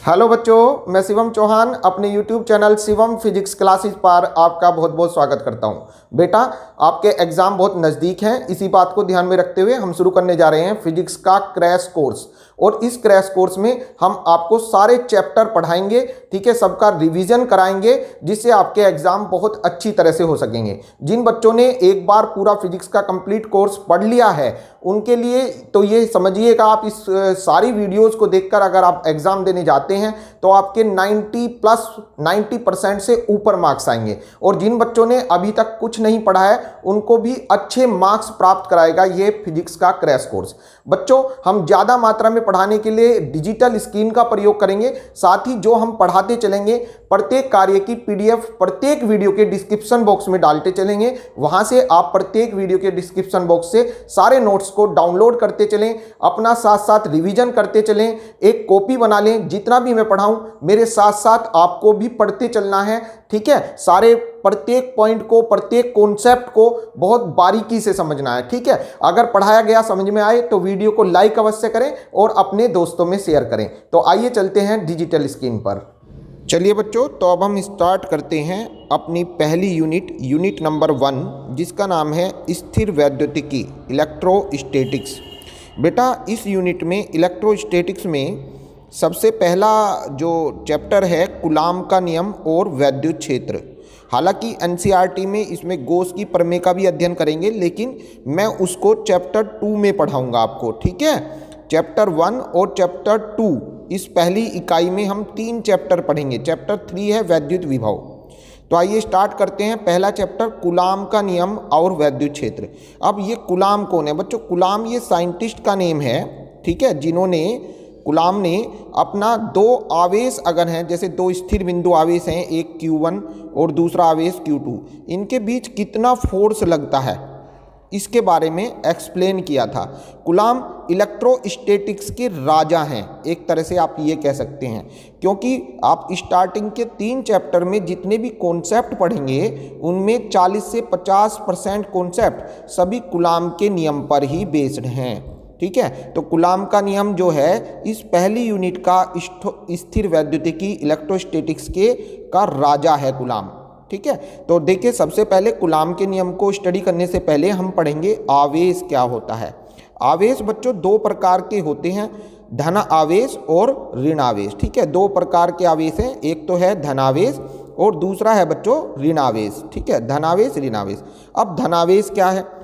Hello बच्चों, मैं शिवम चौहान अपने YouTube channel Shivam physics classes पर आपका बहुत बहुत स्वागत करता हूं। बेटा, आपके एग्ज़ाम बहुत नज़दीक हैं, इसी बात को ध्यान में रखते हुए हम शुरू करने जा रहे हैं फिजिक्स का क्रैश कोर्स। और इस क्रैश कोर्स में हम आपको सारे चैप्टर पढ़ाएंगे, ठीक है, सबका रिवीजन कराएंगे, जिससे आपके एग्ज़ाम बहुत अच्छी तरह से हो सकेंगे। जिन बच्चों ने एक बार पूरा फिजिक्स का कंप्लीट कोर्स पढ़ लिया है उनके लिए तो ये समझिएगा, आप इस सारी वीडियोस को देखकर अगर आप एग्ज़ाम देने जाते हैं तो आपके 90% से ऊपर मार्क्स आएंगे। और जिन बच्चों ने अभी तक कुछ नहीं पढ़ा है उनको भी अच्छे मार्क्स प्राप्त कराएगा ये फिजिक्स का क्रैश कोर्स। बच्चों, हम ज़्यादा मात्रा में पढ़ाने के लिए डिजिटल स्क्रीन का प्रयोग करेंगे। साथ ही जो हम पढ़ाते चलेंगे प्रत्येक कार्य की PDF प्रत्येक वीडियो के डिस्क्रिप्शन बॉक्स में डालते चलेंगे। वहां से आप प्रत्येक वीडियो के डिस्क्रिप्शन बॉक्स से सारे नोट्स को डाउनलोड करते चलें, अपना साथ साथ रिवीजन करते चलें, एक कॉपी बना लें। जितना भी मैं पढ़ाऊं मेरे साथ साथ आपको भी पढ़ते चलना है, ठीक है। सारे प्रत्येक पॉइंट को, प्रत्येक कॉन्सेप्ट को बहुत बारीकी से समझना है, ठीक है। अगर पढ़ाया गया समझ में आए तो वीडियो को लाइक अवश्य करें और अपने दोस्तों में शेयर करें। तो आइए चलते हैं डिजिटल स्क्रीन पर। चलिए बच्चों, तो अब हम स्टार्ट करते हैं अपनी पहली यूनिट नंबर 1, जिसका नाम है स्थिर वैद्युतिकी, इलेक्ट्रोस्टैटिक्स। बेटा, इस यूनिट में इलेक्ट्रोस्टैटिक्स में सबसे पहला जो चैप्टर है कूलाम का नियम और वैद्युत क्षेत्र। हालांकि NCERT में इसमें गोस की प्रमेय का भी अध्ययन करेंगे, लेकिन मैं उसको चैप्टर 2 में पढ़ाऊंगा आपको, ठीक है। चैप्टर 1 और चैप्टर 2, इस पहली इकाई में हम 3 चैप्टर पढ़ेंगे। चैप्टर 3 है वैद्युत विभव। तो आइए स्टार्ट करते हैं पहला चैप्टर, कूलाम का नियम और वैद्युत क्षेत्र। अब ये कूलाम कौन है बच्चों? कूलाम ये साइंटिस्ट का नेम है, ठीक है, जिन्होंने कूलाम ने अपना 2 आवेश अगर हैं, जैसे 2 स्थिर बिंदु आवेश हैं, एक Q1 और दूसरा आवेश Q2, इनके बीच कितना फोर्स लगता है इसके बारे में एक्सप्लेन किया था। कूलाम इलेक्ट्रोस्टैटिक्स के राजा हैं, एक तरह से आप ये कह सकते हैं, क्योंकि आप स्टार्टिंग के 3 चैप्टर में जितने भी कॉन्सेप्ट पढ़ेंगे उनमें 40 से 50% कॉन्सेप्ट सभी कूलाम के नियम पर ही बेस्ड हैं, ठीक है। तो कूलाम का नियम जो है इस पहली यूनिट का स्थिर वैद्युतिकी इलेक्ट्रोस्टैटिक्स के का राजा है कूलाम, ठीक है। तो देखिए, सबसे पहले कूलाम के नियम को स्टडी करने से पहले हम पढ़ेंगे आवेश क्या होता है। आवेश बच्चों 2 प्रकार के होते हैं, धन आवेश और ऋण आवेश, ठीक है। 2 प्रकार के आवेश हैं, एक तो है धनावेश और दूसरा है बच्चों ऋणावेश, ठीक है। धनावेश, ऋणावेश। अब धनावेश क्या है?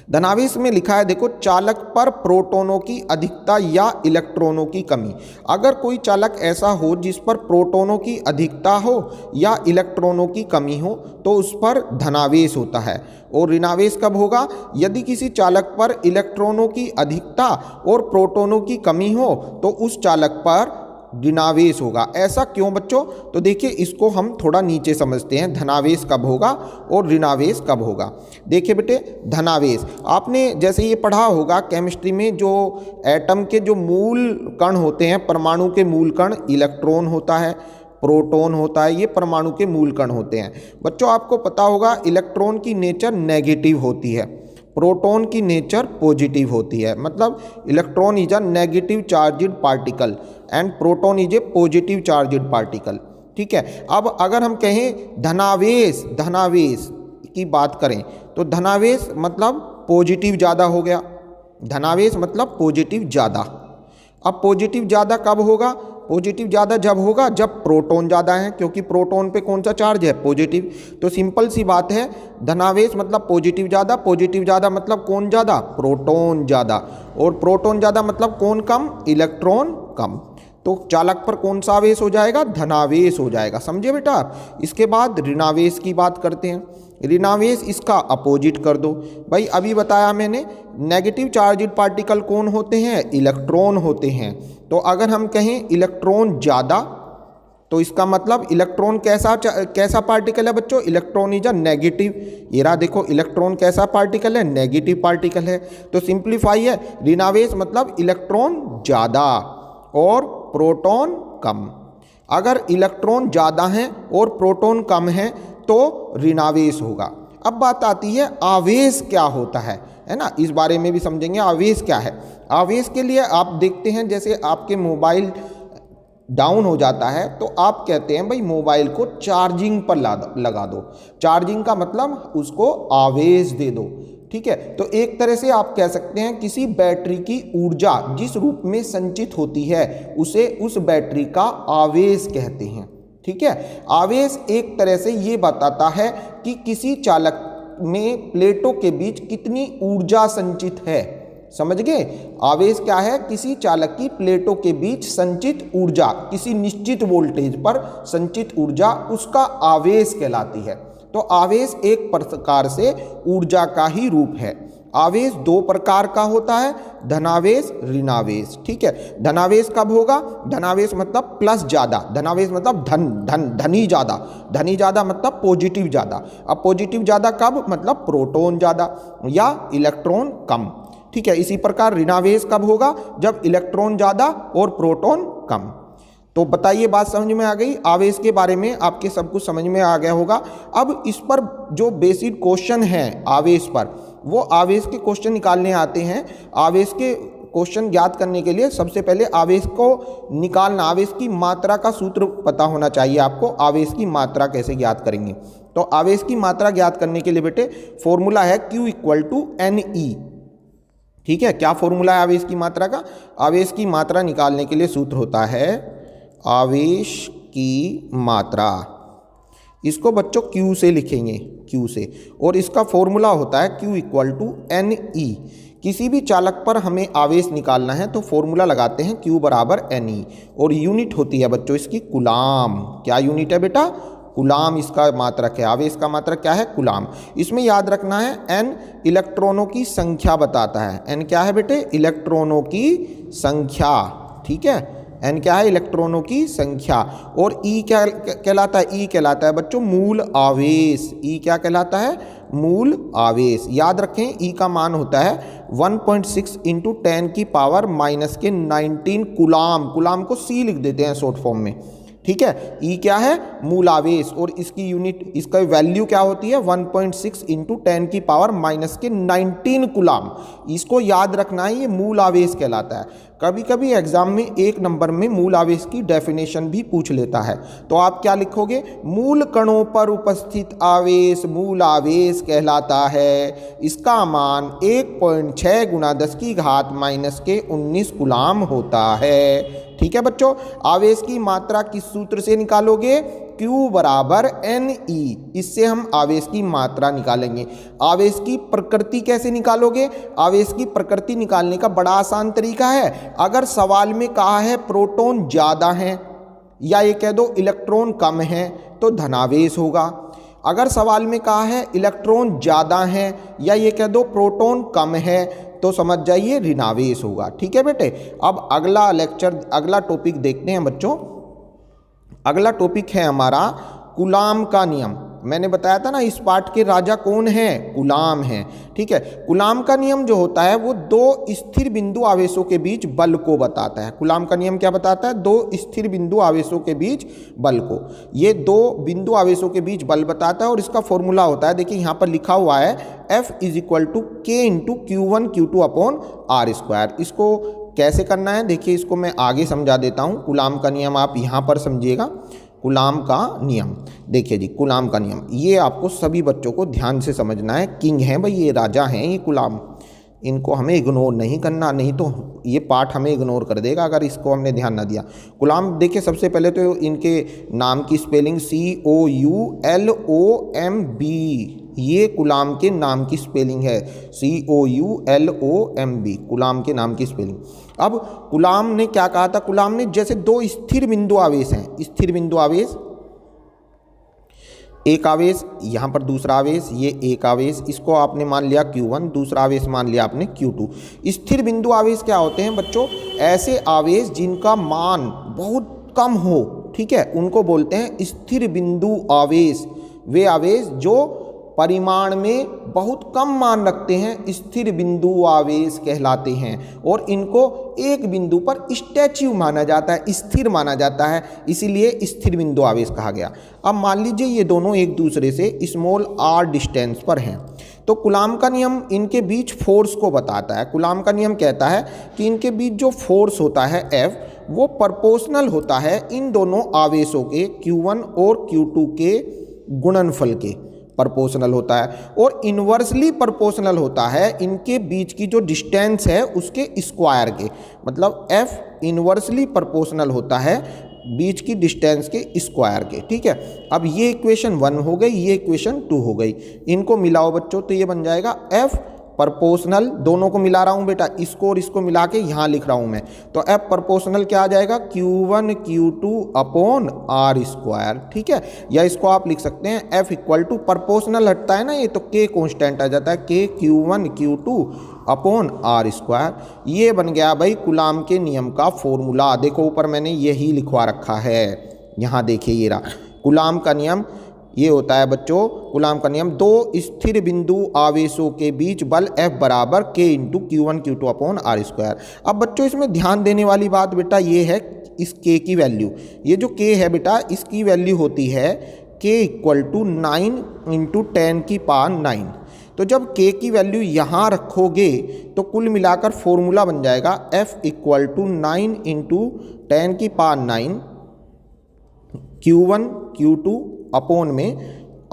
धनावेश में लिखा है, देखो, चालक पर प्रोटोनों की अधिकता या इलेक्ट्रॉनों की कमी। अगर कोई चालक ऐसा हो जिस पर प्रोटोनों की अधिकता हो या इलेक्ट्रॉनों की कमी हो तो उस पर धनावेश होता है। और ऋणावेश कब होगा? यदि किसी चालक पर इलेक्ट्रॉनों की अधिकता और प्रोटोनों की कमी हो तो उस चालक पर ऋणावेश होगा। ऐसा क्यों बच्चों? तो देखिए, इसको हम थोड़ा नीचे समझते हैं, धनावेश कब होगा और ऋणावेश कब होगा। देखिए बेटे, धनावेश आपने जैसे ये पढ़ा होगा केमिस्ट्री में, जो एटम के जो मूल कण होते हैं, परमाणु के मूल कण, इलेक्ट्रॉन होता है, प्रोटॉन होता है, ये परमाणु के मूल कण होते हैं। बच्चों, आपको पता होगा इलेक्ट्रॉन की नेचर नेगेटिव होती है, प्रोटॉन की नेचर पॉजिटिव होती है। मतलब electron is a negative charged particle and proton is a positive charged particle, ठीक है। अब अगर हम कहें धनावेश की बात करें तो धनावेश मतलब पॉजिटिव ज़्यादा हो गया। धनावेश मतलब पॉजिटिव ज़्यादा। अब पॉजिटिव ज़्यादा कब होगा? पॉजिटिव ज़्यादा जब होगा जब प्रोटॉन ज़्यादा है, क्योंकि प्रोटॉन पे कौन सा चार्ज है? पॉजिटिव। तो सिंपल सी बात है, धनावेश मतलब पॉजिटिव ज़्यादा मतलब कौन ज़्यादा? प्रोटॉन ज़्यादा। और प्रोटॉन ज़्यादा मतलब कौन कम? इलेक्ट्रॉन कम। तो चालक पर कौन सा आवेश हो जाएगा? धनावेश हो जाएगा, समझे बेटा। इसके बाद ऋणावेश की बात करते हैं। ऋणावेश इसका अपोजिट कर दो। भाई अभी बताया मैंने, नेगेटिव चार्ज्ड पार्टिकल कौन होते हैं? इलेक्ट्रॉन होते हैं। तो अगर हम कहें इलेक्ट्रॉन ज़्यादा तो इसका मतलब इलेक्ट्रॉन कैसा पार्टिकल है बच्चों? Electron is a negative. ये रहा, देखो, इलेक्ट्रॉन कैसा पार्टिकल है? नेगेटिव पार्टिकल है। तो सिंप्लीफाई है, ऋणावेश मतलब इलेक्ट्रॉन ज़्यादा और प्रोटॉन कम। अगर इलेक्ट्रॉन ज़्यादा हैं और प्रोटॉन कम है तो ऋणावेश होगा। अब बात आती है आवेश क्या होता है ना, इस बारे में भी समझेंगे आवेश क्या है। आवेश के लिए आप देखते हैं, जैसे आपके मोबाइल डाउन हो जाता है तो आप कहते हैं भाई मोबाइल को चार्जिंग पर लगा दो। चार्जिंग का मतलब उसको आवेश दे दो, ठीक है। तो एक तरह से आप कह सकते हैं किसी बैटरी की ऊर्जा जिस रूप में संचित होती है उसे उस बैटरी का आवेश कहते हैं, ठीक है। आवेश एक तरह से ये बताता है कि किसी चालक में प्लेटों के बीच कितनी ऊर्जा संचित है, समझ गए। आवेश क्या है? किसी चालक की प्लेटों के बीच संचित ऊर्जा, किसी निश्चित वोल्टेज पर संचित ऊर्जा उसका आवेश कहलाती है। तो आवेश एक प्रकार से ऊर्जा का ही रूप है। आवेश दो प्रकार का होता है, धनावेश, ऋणावेश, ठीक है। धनावेश कब होगा? धनावेश मतलब प्लस ज़्यादा, धनावेश मतलब धनी ज़्यादा, धनी ज़्यादा मतलब पॉजिटिव ज़्यादा। अब पॉजिटिव ज़्यादा कब? मतलब प्रोटॉन ज़्यादा या इलेक्ट्रॉन कम, ठीक है। इसी प्रकार ऋणावेश कब होगा? जब इलेक्ट्रॉन ज़्यादा और प्रोटॉन कम। तो बताइए, बात समझ में आ गई? आवेश के बारे में आपके सब कुछ समझ में आ गया होगा। अब इस पर जो बेसिक क्वेश्चन हैं आवेश पर, वो आवेश के क्वेश्चन निकालने आते हैं। आवेश के क्वेश्चन ज्ञात करने के लिए सबसे पहले आवेश को निकालना, आवेश की मात्रा का सूत्र पता होना चाहिए आपको। आवेश की मात्रा कैसे ज्ञात करेंगे? तो आवेश की मात्रा ज्ञात करने के लिए बेटे फॉर्मूला है Q = NE, ठीक है। क्या फॉर्मूला है आवेश की मात्रा का? आवेश की मात्रा निकालने के लिए सूत्र होता है आवेश की मात्रा, इसको बच्चों Q से लिखेंगे, Q से, और इसका फॉर्मूला होता है Q = NE। किसी भी चालक पर हमें आवेश निकालना है तो फॉर्मूला लगाते हैं Q = NE, और यूनिट होती है बच्चों इसकी कूलाम। क्या यूनिट है बेटा? कूलाम इसका मात्रक है। आवेश का मात्रक क्या है? कूलाम। इसमें याद रखना है N इलेक्ट्रॉनों की संख्या बताता है। N क्या है बेटे? इलेक्ट्रॉनों की संख्या, ठीक है। N क्या है? इलेक्ट्रॉनों की संख्या। और E क्या कहलाता है? E कहलाता है बच्चों मूल आवेश। E क्या कहलाता है? मूल आवेश। याद रखें E का मान होता है 1.6 × 10⁻⁻⁹ कूलाम। कूलाम को C लिख देते हैं शॉर्ट फॉर्म में, ठीक है। E क्या है? मूल आवेश, और इसकी यूनिट, इसका वैल्यू क्या होती है? 1.6 × 10⁻⁻⁹ कूलाम। इसको याद रखना है, ये मूल आवेश कहलाता है। कभी कभी एग्जाम में 1 नंबर में मूल आवेश की डेफिनेशन भी पूछ लेता है, तो आप क्या लिखोगे? मूल कणों पर उपस्थित आवेश मूल आवेश कहलाता है। इसका मान 1.6 × 10⁻⁻�19 कूलाम होता है, ठीक है बच्चों। आवेश की मात्रा किस सूत्र से निकालोगे? Q = NE, इससे हम आवेश की मात्रा निकालेंगे। आवेश की प्रकृति कैसे निकालोगे? आवेश की प्रकृति निकालने का बड़ा आसान तरीका है। अगर सवाल में कहा है प्रोटॉन ज़्यादा हैं, या ये कह दो इलेक्ट्रॉन कम हैं, तो धनावेश होगा। अगर सवाल में कहा है इलेक्ट्रॉन ज़्यादा हैं, या ये कह दो प्रोटॉन कम है, तो समझ जाइए ऋणावेश होगा, ठीक है बेटे। अब अगला टॉपिक देखते हैं बच्चों। अगला टॉपिक है हमारा कूलाम का नियम। मैंने बताया था ना इस पाठ के राजा कौन है? कूलाम है, ठीक है। कूलाम का नियम जो होता है वो दो स्थिर बिंदु आवेशों के बीच बल को बताता है। कूलाम का नियम क्या बताता है? दो स्थिर बिंदु आवेशों के बीच बल को, ये दो बिंदु आवेशों के बीच बल बताता है। और इसका फॉर्मूला होता है, देखिए यहाँ पर लिखा हुआ है F = K × Q1 Q2/r²। इसको कैसे करना है देखिए, इसको मैं आगे समझा देता हूँ। कूलाम का नियम आप यहाँ पर समझिएगा। कूलाम का नियम देखिए जी, कूलाम का नियम ये आपको सभी बच्चों को ध्यान से समझना है। किंग है भाई, ये राजा हैं, ये कूलाम, इनको हमें इग्नोर नहीं करना, नहीं तो ये पाठ हमें इग्नोर कर देगा अगर इसको हमने ध्यान ना दिया। कूलाम देखिए, सबसे पहले तो इनके नाम की स्पेलिंग COULOMB, ये कूलाम के नाम की स्पेलिंग है, COULOMB, कूलाम के नाम की स्पेलिंग। अब कूलाम ने क्या कहा था? कूलाम ने जैसे दो स्थिर बिंदु आवेश हैं, स्थिर बिंदु आवेश, एक आवेश यहाँ पर, दूसरा आवेश, ये एक आवेश, इसको आपने मान लिया Q1, दूसरा आवेश मान लिया आपने Q2। स्थिर बिंदु आवेश क्या होते हैं बच्चों? ऐसे आवेश जिनका मान बहुत कम हो, ठीक है, उनको बोलते हैं स्थिर बिंदु आवेश। वे आवेश जो परिमाण में बहुत कम मान रखते हैं स्थिर बिंदु आवेश कहलाते हैं, और इनको एक बिंदु पर स्टैच्यू माना जाता है, स्थिर माना जाता है, इसीलिए स्थिर बिंदु आवेश कहा गया। अब मान लीजिए ये दोनों एक दूसरे से r डिस्टेंस पर हैं, तो कूलाम का नियम इनके बीच फोर्स को बताता है। कूलाम का नियम कहता है कि इनके बीच जो फोर्स होता है F, वो प्रोपोर्शनल होता है इन दोनों आवेशों के Q1 और Q2 के गुणनफल के, प्रोपोर्शनल होता है। और इन्वर्सली प्रोपोर्शनल होता है इनके बीच की जो डिस्टेंस है उसके स्क्वायर के, मतलब F इन्वर्सली प्रोपोर्शनल होता है बीच की डिस्टेंस के स्क्वायर के, ठीक है। अब ये इक्वेशन 1 हो गई, ये इक्वेशन 2 हो गई, इनको मिलाओ बच्चों तो ये बन जाएगा F प्रोपोर्शनल, दोनों को मिला रहा हूँ बेटा, इसको और इसको मिला के यहाँ लिख रहा हूँ मैं, तो F प्रोपोर्शनल क्या आ जाएगा Q1 Q2 upon R square, ठीक है। या इसको आप लिख सकते हैं F इक्वल टू प्रोपोर्शनल हटता है ना ये, तो K कॉन्स्टेंट आ जाता है, K Q1 Q2 upon R square. ये बन गया भाई कूलाम के नियम का फॉर्मूला। देखो ऊपर मैंने यही लिखवा रखा है, यहाँ देखिए ये रहा कूलाम का नियम। ये होता है बच्चों कूलाम का नियम, दो स्थिर बिंदु आवेशों के बीच बल F बराबर K into Q1 Q2 upon R square. अब बच्चों इसमें ध्यान देने वाली बात बेटा ये है, इस K की वैल्यू, ये जो K है बेटा इसकी वैल्यू होती है K इक्वल टू 9 इंटू 10 की पावर 9। तो जब K की वैल्यू यहाँ रखोगे तो कुल मिलाकर फॉर्मूला बन जाएगा F इक्वल टू 9 इंटू 10 की पावर 9 Q1 Q2 अपॉन में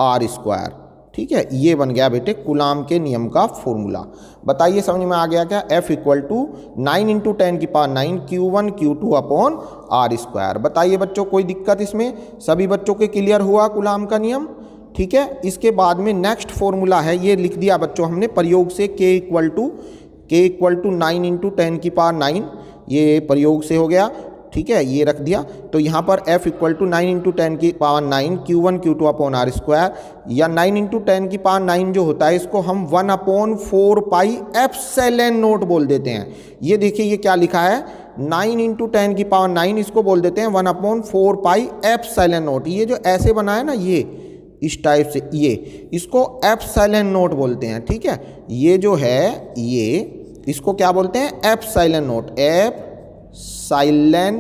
R स्क्वायर, ठीक है। ये बन गया बेटे कूलाम के नियम का फॉर्मूला। बताइए समझ में आ गया क्या? F इक्वल टू 9 इंटू 10 की power 9 Q1 Q2 upon R square. बताइए बच्चों कोई दिक्कत इसमें? सभी बच्चों के क्लियर हुआ कूलाम का नियम, ठीक है। इसके बाद में नेक्स्ट फॉर्मूला है, ये लिख दिया बच्चों हमने प्रयोग से, K इक्वल टू 9 इंटू 10 की पावर 9, ये प्रयोग से हो गया, ठीक है, ये रख दिया। तो यहाँ पर F इक्वल टू 9 इंटू 10 की power 9 Q1 Q2 upon R square, या 9 इंटू 10 की पावर 9 जो होता है इसको हम 1 अपॉन 4 पाई एप्सिलॉन नॉट बोल देते हैं। ये देखिए ये क्या लिखा है, 9 इंटू 10 की पावर 9 इसको बोल देते हैं 1 अपॉन 4 पाई एप्सिलॉन नॉट। ये जो ऐसे बना है ना, ये इस टाइप से, ये इसको एप्सिलॉन नॉट बोलते हैं, ठीक है। ये जो है ये इसको क्या बोलते हैं? एप्सिलॉन नॉट, एप्सिलॉन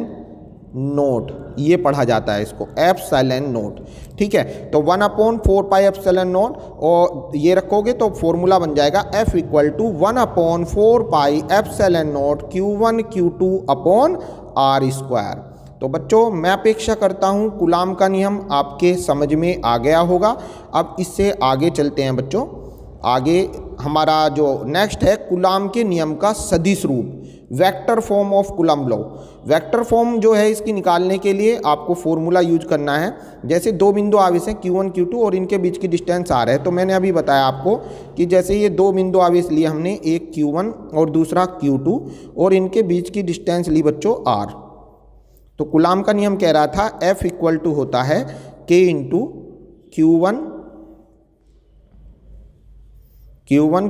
नॉट, ये पढ़ा जाता है इसको एप्सिलॉन नॉट, ठीक है। तो 1 अपॉन 4 पाई एप्सिलॉन नॉट, और ये रखोगे तो फॉर्मूला बन जाएगा F equal to 1 upon 4 pi epsilon nought Q1 Q2 upon R square. तो बच्चों मैं अपेक्षा करता हूँ कूलाम का नियम आपके समझ में आ गया होगा। अब इससे आगे चलते हैं बच्चों। आगे हमारा जो नेक्स्ट है कूलाम के नियम का सदिश रूप, vector form of coulomb law. Vector form जो है इसकी निकालने के लिए आपको फॉर्मूला यूज करना है। जैसे दो बिंदु आवेश हैं Q1 Q2 और इनके बीच की डिस्टेंस R है, तो मैंने अभी बताया आपको कि जैसे ये दो बिंदु आवेश लिए हमने, एक Q1 और दूसरा Q2, और इनके बीच की डिस्टेंस ली बच्चों R। तो कूलाम का नियम कह रहा था F इक्वल टू होता है K into Q1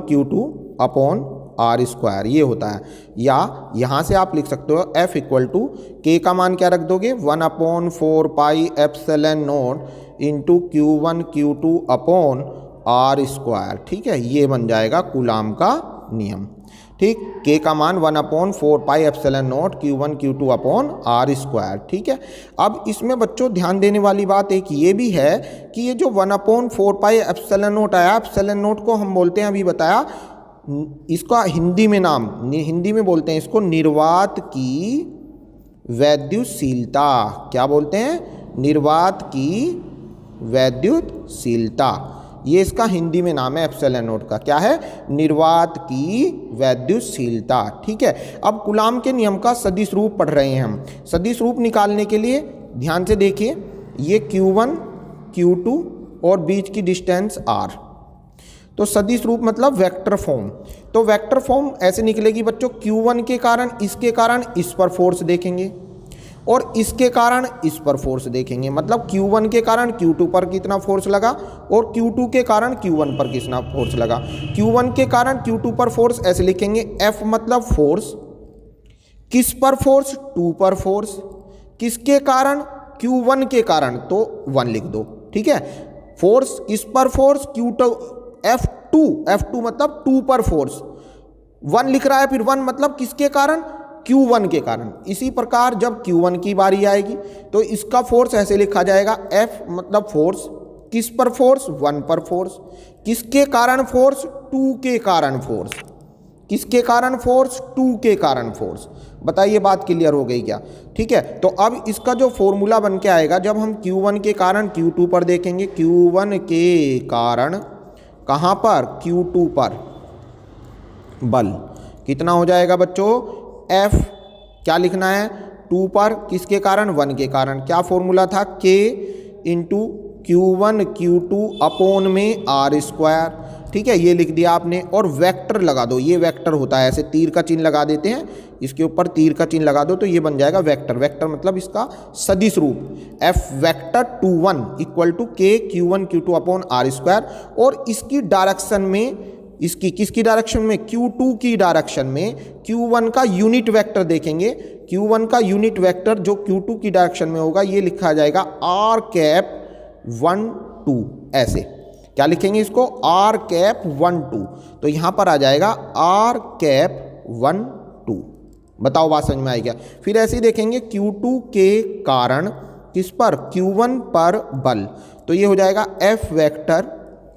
Q2 upon R square, ये होता है। या यहाँ से आप लिख सकते हो F इक्वल टू K का मान क्या रख दोगे, 1 upon 4 pi epsilon not into Q1 Q2 upon R square, ठीक है। ये बन जाएगा कूलाम का नियम, ठीक। K का मान 1 upon 4 pi epsilon nought Q1 Q2 upon R square, ठीक है। अब इसमें बच्चों ध्यान देने वाली बात एक ये भी है कि ये जो 1 अपॉन 4 पाई एप्सिलॉन नॉट आया, एप्सिलॉन नॉट को हम बोलते हैं, अभी बताया, इसका हिंदी में नाम, हिंदी में बोलते हैं इसको निर्वात की वैद्युतशीलता। क्या बोलते हैं? निर्वात की वैद्युतशीलता, ये इसका हिंदी में नाम है एप्सिलॉन नॉट का। क्या है? निर्वात की वैद्युतशीलता, ठीक है। अब कूलाम के नियम का सदिश रूप पढ़ रहे हैं हम। सदिश रूप निकालने के लिए ध्यान से देखिए, ये Q1 Q2 और बीच की डिस्टेंस R, तो सदिश रूप मतलब वेक्टर फॉर्म। तो वेक्टर फॉर्म ऐसे निकलेगी बच्चों, Q1 के कारण इसके कारण इस पर फोर्स देखेंगे, और इसके कारण इस पर फोर्स देखेंगे। मतलब Q1 के कारण Q2 पर कितना फोर्स लगा, और Q2 के कारण Q1 पर कितना फोर्स लगा। Q1 के कारण Q2 पर फोर्स ऐसे लिखेंगे, F मतलब फोर्स, किस पर फोर्स? 2 पर फोर्स, किसके कारण? Q1 के कारण, तो 1 लिख दो, ठीक है। फोर्स किस पर? फोर्स Q2, F2 मतलब 2 पर फोर्स, 1 लिख रहा है, फिर 1 मतलब किसके कारण? Q1 के कारण। इसी प्रकार जब Q1 की बारी आएगी तो इसका फोर्स ऐसे लिखा जाएगा, F मतलब फोर्स, किस पर फोर्स? 1 पर फोर्स, किसके कारण फोर्स? 2 के कारण फोर्स, किसके कारण फोर्स? 2 के कारण फोर्स। बताइए बात क्लियर हो गई क्या? ठीक है, तो अब इसका जो फॉर्मूला बन के आएगा, जब हम Q1 के कारण Q2 पर देखेंगे, Q1 के कारण कहाँ पर? Q2 पर बल कितना हो जाएगा बच्चों? F क्या लिखना है? 2 पर किसके कारण? 1 के कारण। क्या फॉर्मूला था? K into Q1 Q2 upon में R स्क्वायर। ठीक है, ये लिख दिया आपने, और वेक्टर लगा दो। ये वेक्टर होता है, ऐसे तीर का चिन्ह लगा देते हैं, इसके ऊपर तीर का चिन्ह लगा दो तो ये बन जाएगा वेक्टर। वेक्टर मतलब इसका सदिश रूप F vector 21 equal to K Q1 Q2 upon R square. और इसकी डायरेक्शन में, इसकी किसकी डायरेक्शन में? Q2 की डायरेक्शन में Q1 का यूनिट वेक्टर देखेंगे। Q1 का यूनिट वेक्टर जो Q2 की डायरेक्शन में होगा ये लिखा जाएगा R कैप 1 2। ऐसे क्या लिखेंगे इसको? R cap 1 2। तो यहां पर आ जाएगा R कैप 1 2। बताओ बात समझ में आई क्या? फिर ऐसे ही देखेंगे Q2 के कारण किस पर? Q1 पर बल। तो ये हो जाएगा F वेक्टर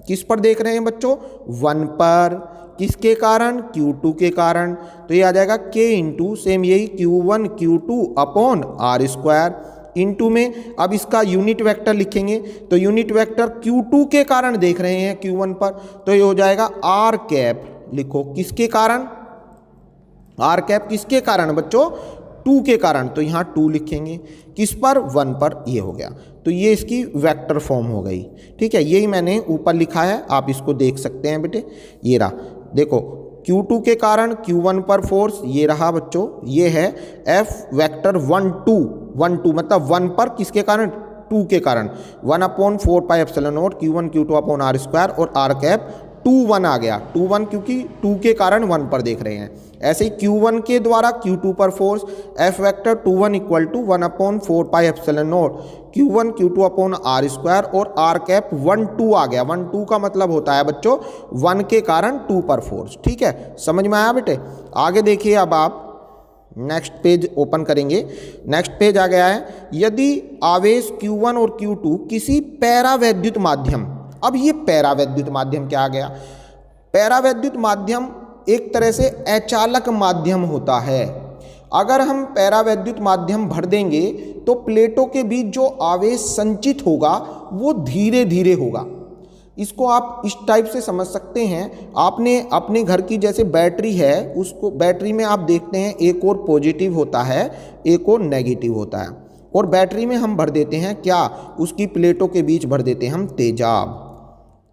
किस पर देख रहे हैं बच्चों? 1 पर। किसके कारण? Q2 के कारण। तो ये आ जाएगा K इंटू सेम यही Q1 Q2 upon R square into में, अब इसका यूनिट वेक्टर लिखेंगे तो यूनिट वेक्टर Q2 के कारण देख रहे हैं Q1 पर, तो ये हो जाएगा R कैप, लिखो किसके कारण? R कैप किसके कारण बच्चों? 2 के कारण, तो यहाँ 2 लिखेंगे। किस पर? 1 पर। ये हो गया, तो ये इसकी वेक्टर फॉर्म हो गई। ठीक है, यही मैंने ऊपर लिखा है, आप इसको देख सकते हैं बेटे। ये रहा, देखो Q2 के कारण Q1 पर फोर्स, ये रहा बच्चों, ये है F वेक्टर 1 2 मतलब 1 पर किसके कारण? 2 के कारण। 1 upon 4 pi epsilon nought Q1 Q2 upon R square, और R कैप 2 1 आ गया। 2 1 क्योंकि 2 के कारण 1 पर देख रहे हैं। ऐसे ही Q1 के द्वारा Q2 पर force F vector 2 1 equal to 1 upon 4 pi epsilon nought Q1 Q2 upon R square, और R कैप 1 2 आ गया। 1 2 का मतलब होता है बच्चों 1 के कारण 2 पर फोर्स। ठीक है, समझ में आया बेटे? आगे देखिए, अब आप नेक्स्ट पेज ओपन करेंगे। नेक्स्ट पेज आ गया है, यदि आवेश Q1 और Q2 किसी पैरावैद्युत माध्यम, अब ये पैरावैद्युत माध्यम क्या आ गया? पैरावैद्युत माध्यम एक तरह से अचालक माध्यम होता है। अगर हम पैरावैद्युत माध्यम भर देंगे तो प्लेटों के बीच जो आवेश संचित होगा वो धीरे धीरे होगा। इसको आप इस टाइप से समझ सकते हैं, आपने अपने घर की जैसे बैटरी है, उसको बैटरी में आप देखते हैं एक और पॉजिटिव होता है, एक और नेगेटिव होता है, और बैटरी में हम भर देते हैं क्या? उसकी प्लेटों के बीच भर देते हैं हम तेजाब।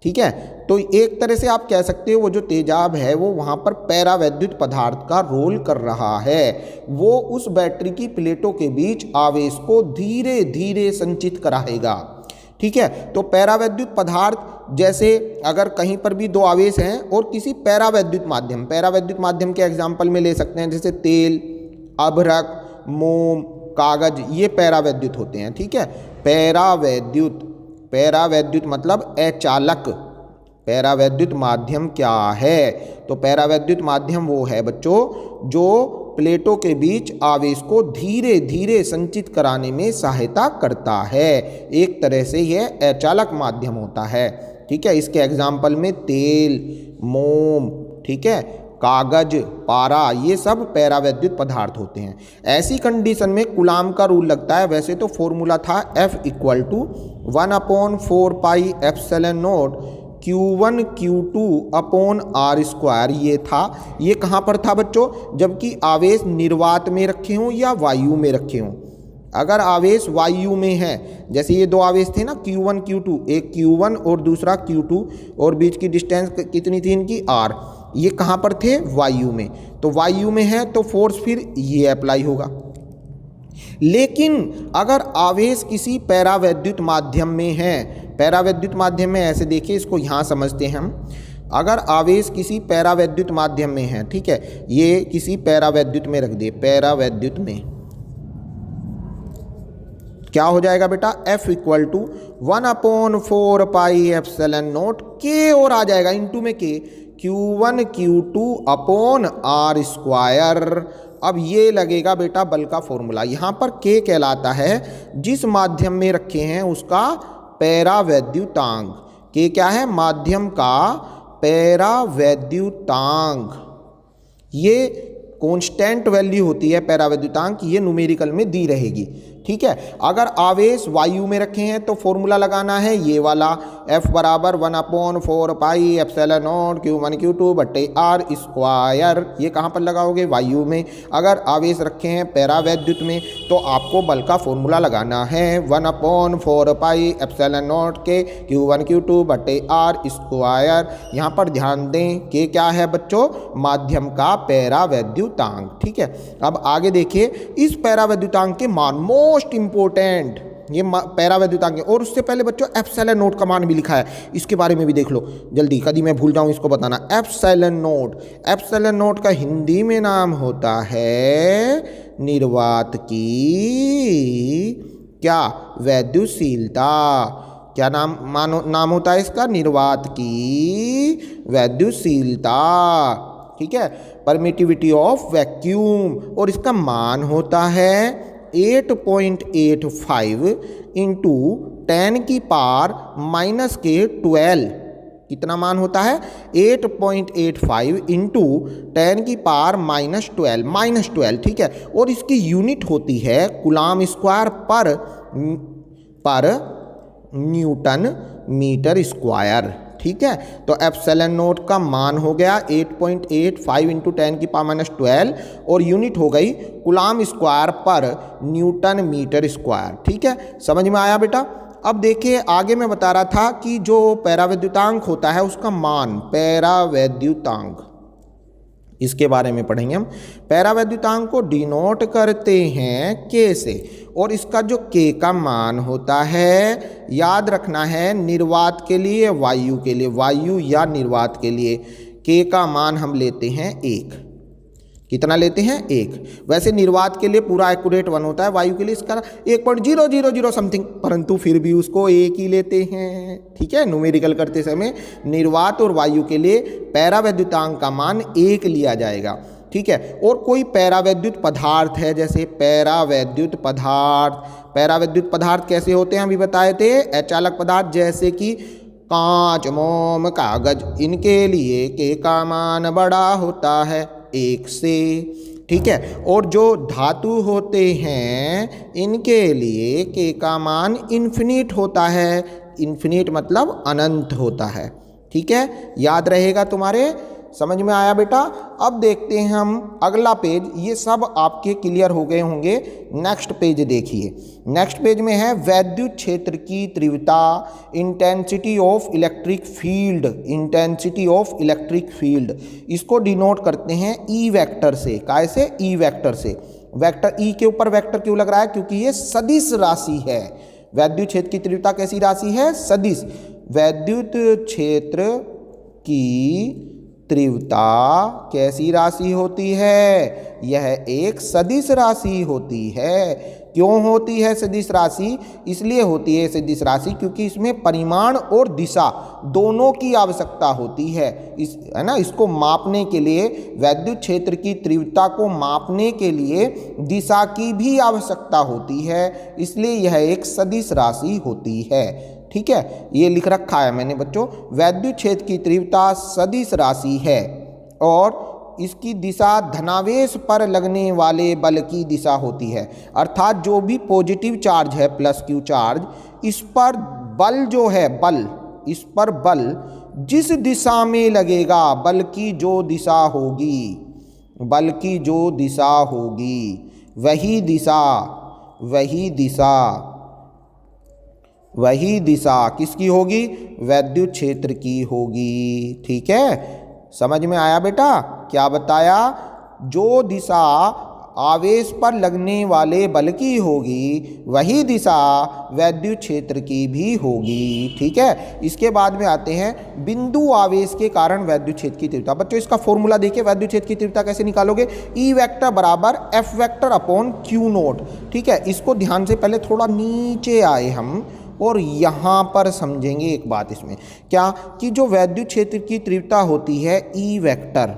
ठीक है, तो एक तरह से आप कह सकते हो वो जो तेजाब है वो वहाँ पर पैरावैद्युत पदार्थ का रोल कर रहा है। वो उस बैटरी की प्लेटों के बीच आवेश को धीरे धीरे संचित कराएगा। ठीक है, तो पैरावैद्युत पदार्थ जैसे अगर कहीं पर भी 2 आवेश हैं और किसी पैरावैद्युत माध्यम के एग्जाम्पल में ले सकते हैं, जैसे तेल, अभ्रक, मोम, कागज, ये पैरावैद्युत होते हैं। ठीक है, पैरावैद्युत मतलब अचालक। पैरावैद्युत माध्यम क्या है? तो पैरावैद्युत माध्यम वो है बच्चों जो प्लेटों के बीच आवेश को धीरे धीरे संचित कराने में सहायता करता है। एक तरह से यह अचालक माध्यम होता है। ठीक है, इसके एग्जाम्पल में तेल, मोम, ठीक है, कागज, पारा, ये सब पैरावैद्युत पदार्थ होते हैं। ऐसी कंडीशन में कूलाम का रूल लगता है। वैसे तो फॉर्मूला था F equal to 1 upon 4 pi epsilon nought Q1 Q2 upon R square, ये था। ये कहाँ पर था बच्चों? जबकि आवेश निर्वात में रखे हों या वायु में रखे हों। अगर आवेश वायु में है, जैसे ये 2 आवेश थे ना Q1 Q2, एक Q1 और दूसरा Q2, और बीच की डिस्टेंस कितनी थी इनकी? R। ये कहाँ पर थे? वायु में। तो वायु में है तो फोर्स फिर ये अप्लाई होगा। लेकिन अगर आवेश किसी पैरावैद्युत माध्यम में है, पैरावैद्युत माध्यम में ऐसे देखिए, इसको यहाँ समझते हैं हम। अगर आवेश किसी पैरावैद्युत माध्यम में है, ठीक है, ये किसी पैरावैद्युत में रख दे, पैरावैद्युत में क्या हो जाएगा बेटा? F equal to 1 upon 4 pi epsilon nought K, और आ जाएगा इनटू में K, Q1 Q2 upon R square. अब ये लगेगा बेटा बल का फॉर्मूला। यहाँ पर K कहलाता है जिस माध्यम में रखे हैं उसका पैरावैद्युतांक। K क्या है? माध्यम का पैरावैद्युतांक। ये कांस्टेंट वैल्यू होती है पैरावैद्युतांक, ये न्यूमेरिकल में दी रहेगी। ठीक है, अगर आवेश वायु में रखे हैं तो फॉर्मूला लगाना है ये वाला, F बराबर 1/4 पाई एप्सिलॉन नॉट Q1 Q2 बटे R स्क्वायर। ये कहाँ पर लगाओगे? वायु में। अगर आवेश रखे हैं पैरावैद्युत में तो आपको बल का फॉर्मूला लगाना है 1/4 पाई एप्सिलॉन नॉट के Q1 Q2 बटे R स्क्वायर। यहाँ पर ध्यान दें कि क्या है बच्चों? माध्यम का पैरावैद्युतांक। ठीक है, अब आगे देखिए, इस पैरावैद्युतांक के मान मोस्ट इंपोर्टेंट, ये पैरावैद्युतांक, और उससे पहले बच्चों एप्सिलॉन नोट का मान भी लिखा है, इसके बारे में भी देख लो जल्दी, कभी मैं भूल जाऊं इसको बताना। एप्सिलॉन नोट, एप्सिलॉन नोट का हिंदी में नाम होता है निर्वात की क्या? वैद्युशीलता। क्या नाम होता है इसका? निर्वात की वैद्युशीलता। ठीक है, परमिटिविटी ऑफ वैक्यूम, और इसका मान होता है 8.85 इंटू 10⁻⁻12। कितना मान होता है? 8.85 इंटू 10⁻⁻12 ठीक है, और इसकी यूनिट होती है कूलाम स्क्वायर पर न्यूटन मीटर स्क्वायर। ठीक है, तो एप्सिलॉन नोट का मान हो गया 8.85 इंटू 10⁻⁻12 और यूनिट हो गई कूलाम स्क्वायर पर न्यूटन मीटर स्क्वायर। ठीक है, समझ में आया बेटा? अब देखिए आगे मैं बता रहा था कि जो पैरावैद्युतांक होता है उसका मान, पैरावैद्युतांक, इसके बारे में पढ़ेंगे हम। पैरावैद्युतांक को डिनोट करते हैं के से, और इसका जो के का मान होता है, याद रखना है निर्वात के लिए, वायु के लिए, वायु या निर्वात के लिए के का मान हम लेते हैं 1। कितना लेते हैं? 1। वैसे निर्वात के लिए पूरा एक्यूरेट 1 होता है, वायु के लिए इसका 1.000 समथिंग, परंतु फिर भी उसको 1 ही लेते हैं। ठीक है, न्यूमेरिकल करते समय निर्वात और वायु के लिए पैरावैद्युतांक का मान 1 लिया जाएगा। ठीक है, और कोई पैरावैद्युत पदार्थ है, जैसे पैरावैद्युत पदार्थ कैसे होते हैं अभी बताए थे, अचालक पदार्थ जैसे कि कांच, मोम, कागज, इनके लिए के का मान बड़ा होता है 1 से। ठीक है, और जो धातु होते हैं इनके लिए के का मान इन्फिनिट होता है, इन्फिनिट मतलब अनंत होता है। ठीक है, याद रहेगा तुम्हारे, समझ में आया बेटा? अब देखते हैं हम अगला पेज, ये सब आपके क्लियर हो गए होंगे। नेक्स्ट पेज देखिए, नेक्स्ट पेज में है वैद्युत क्षेत्र की तीव्रता, intensity of electric field, intensity of electric field. इसको डिनोट करते हैं ई वेक्टर से। कैसे? ई वेक्टर से। वेक्टर ई के ऊपर वेक्टर क्यों लग रहा है? क्योंकि ये सदिश राशि है। वैद्युत क्षेत्र की तीव्रता कैसी राशि है? सदिश। वैद्युत क्षेत्र की तीव्रता कैसी राशि होती है? यह एक सदिश राशि होती है। क्यों होती है सदिश राशि? इसलिए होती है सदिश राशि क्योंकि इसमें परिमाण और दिशा दोनों की आवश्यकता होती है। है ना, इसको मापने के लिए, वैद्युत क्षेत्र की तीव्रता को मापने के लिए दिशा की भी आवश्यकता होती है, इसलिए यह एक सदिश राशि होती है। ठीक है, ये लिख रखा है मैंने बच्चों, वैद्युत क्षेत्र की तीव्रता सदिश राशि है और इसकी दिशा धनावेश पर लगने वाले बल की दिशा होती है। अर्थात जो भी पॉजिटिव चार्ज है, प्लस क्यू चार्ज, इस पर बल जो है, बल, इस पर बल जिस दिशा में लगेगा, बल की जो दिशा होगी, बल की जो दिशा होगी, वही दिशा किसकी होगी? वैद्युत क्षेत्र की होगी। ठीक है, समझ में आया बेटा? क्या बताया? जो दिशा आवेश पर लगने वाले बल की होगी वही दिशा वैद्युत क्षेत्र की भी होगी। ठीक है, इसके बाद में आते हैं बिंदु आवेश के कारण वैद्युत क्षेत्र की तीव्रता। बच्चों इसका फॉर्मूला देखिए, वैद्युत क्षेत्र की तीव्रता कैसे निकालोगे? ई वेक्टर बराबर F vector upon Q note. ठीक है, इसको ध्यान से पहले थोड़ा नीचे आए हम और यहाँ पर समझेंगे एक बात इसमें, क्या कि जो वैद्युत क्षेत्र की तीव्रता होती है ई वेक्टर,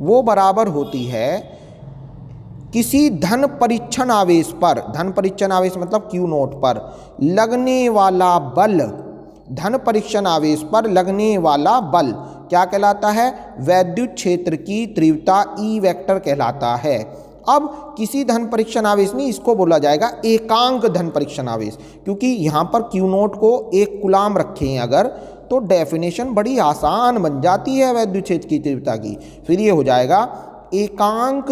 वो बराबर होती है किसी धन परीक्षण आवेश पर, धन परीक्षण आवेश मतलब क्यू नोट पर लगने वाला बल, धन परीक्षण आवेश पर लगने वाला बल क्या कहलाता है? वैद्युत क्षेत्र की तीव्रता ई वेक्टर कहलाता है। अब किसी धन परीक्षण आवेश नहीं, इसको बोला जाएगा एकांक धन परीक्षण आवेश, क्योंकि यहाँ पर क्यू नोट को 1 कूलाम रखे हैं अगर, तो डेफिनेशन बड़ी आसान बन जाती है वैद्युत क्षेत्र की तीव्रता की। फिर ये हो जाएगा एकांक,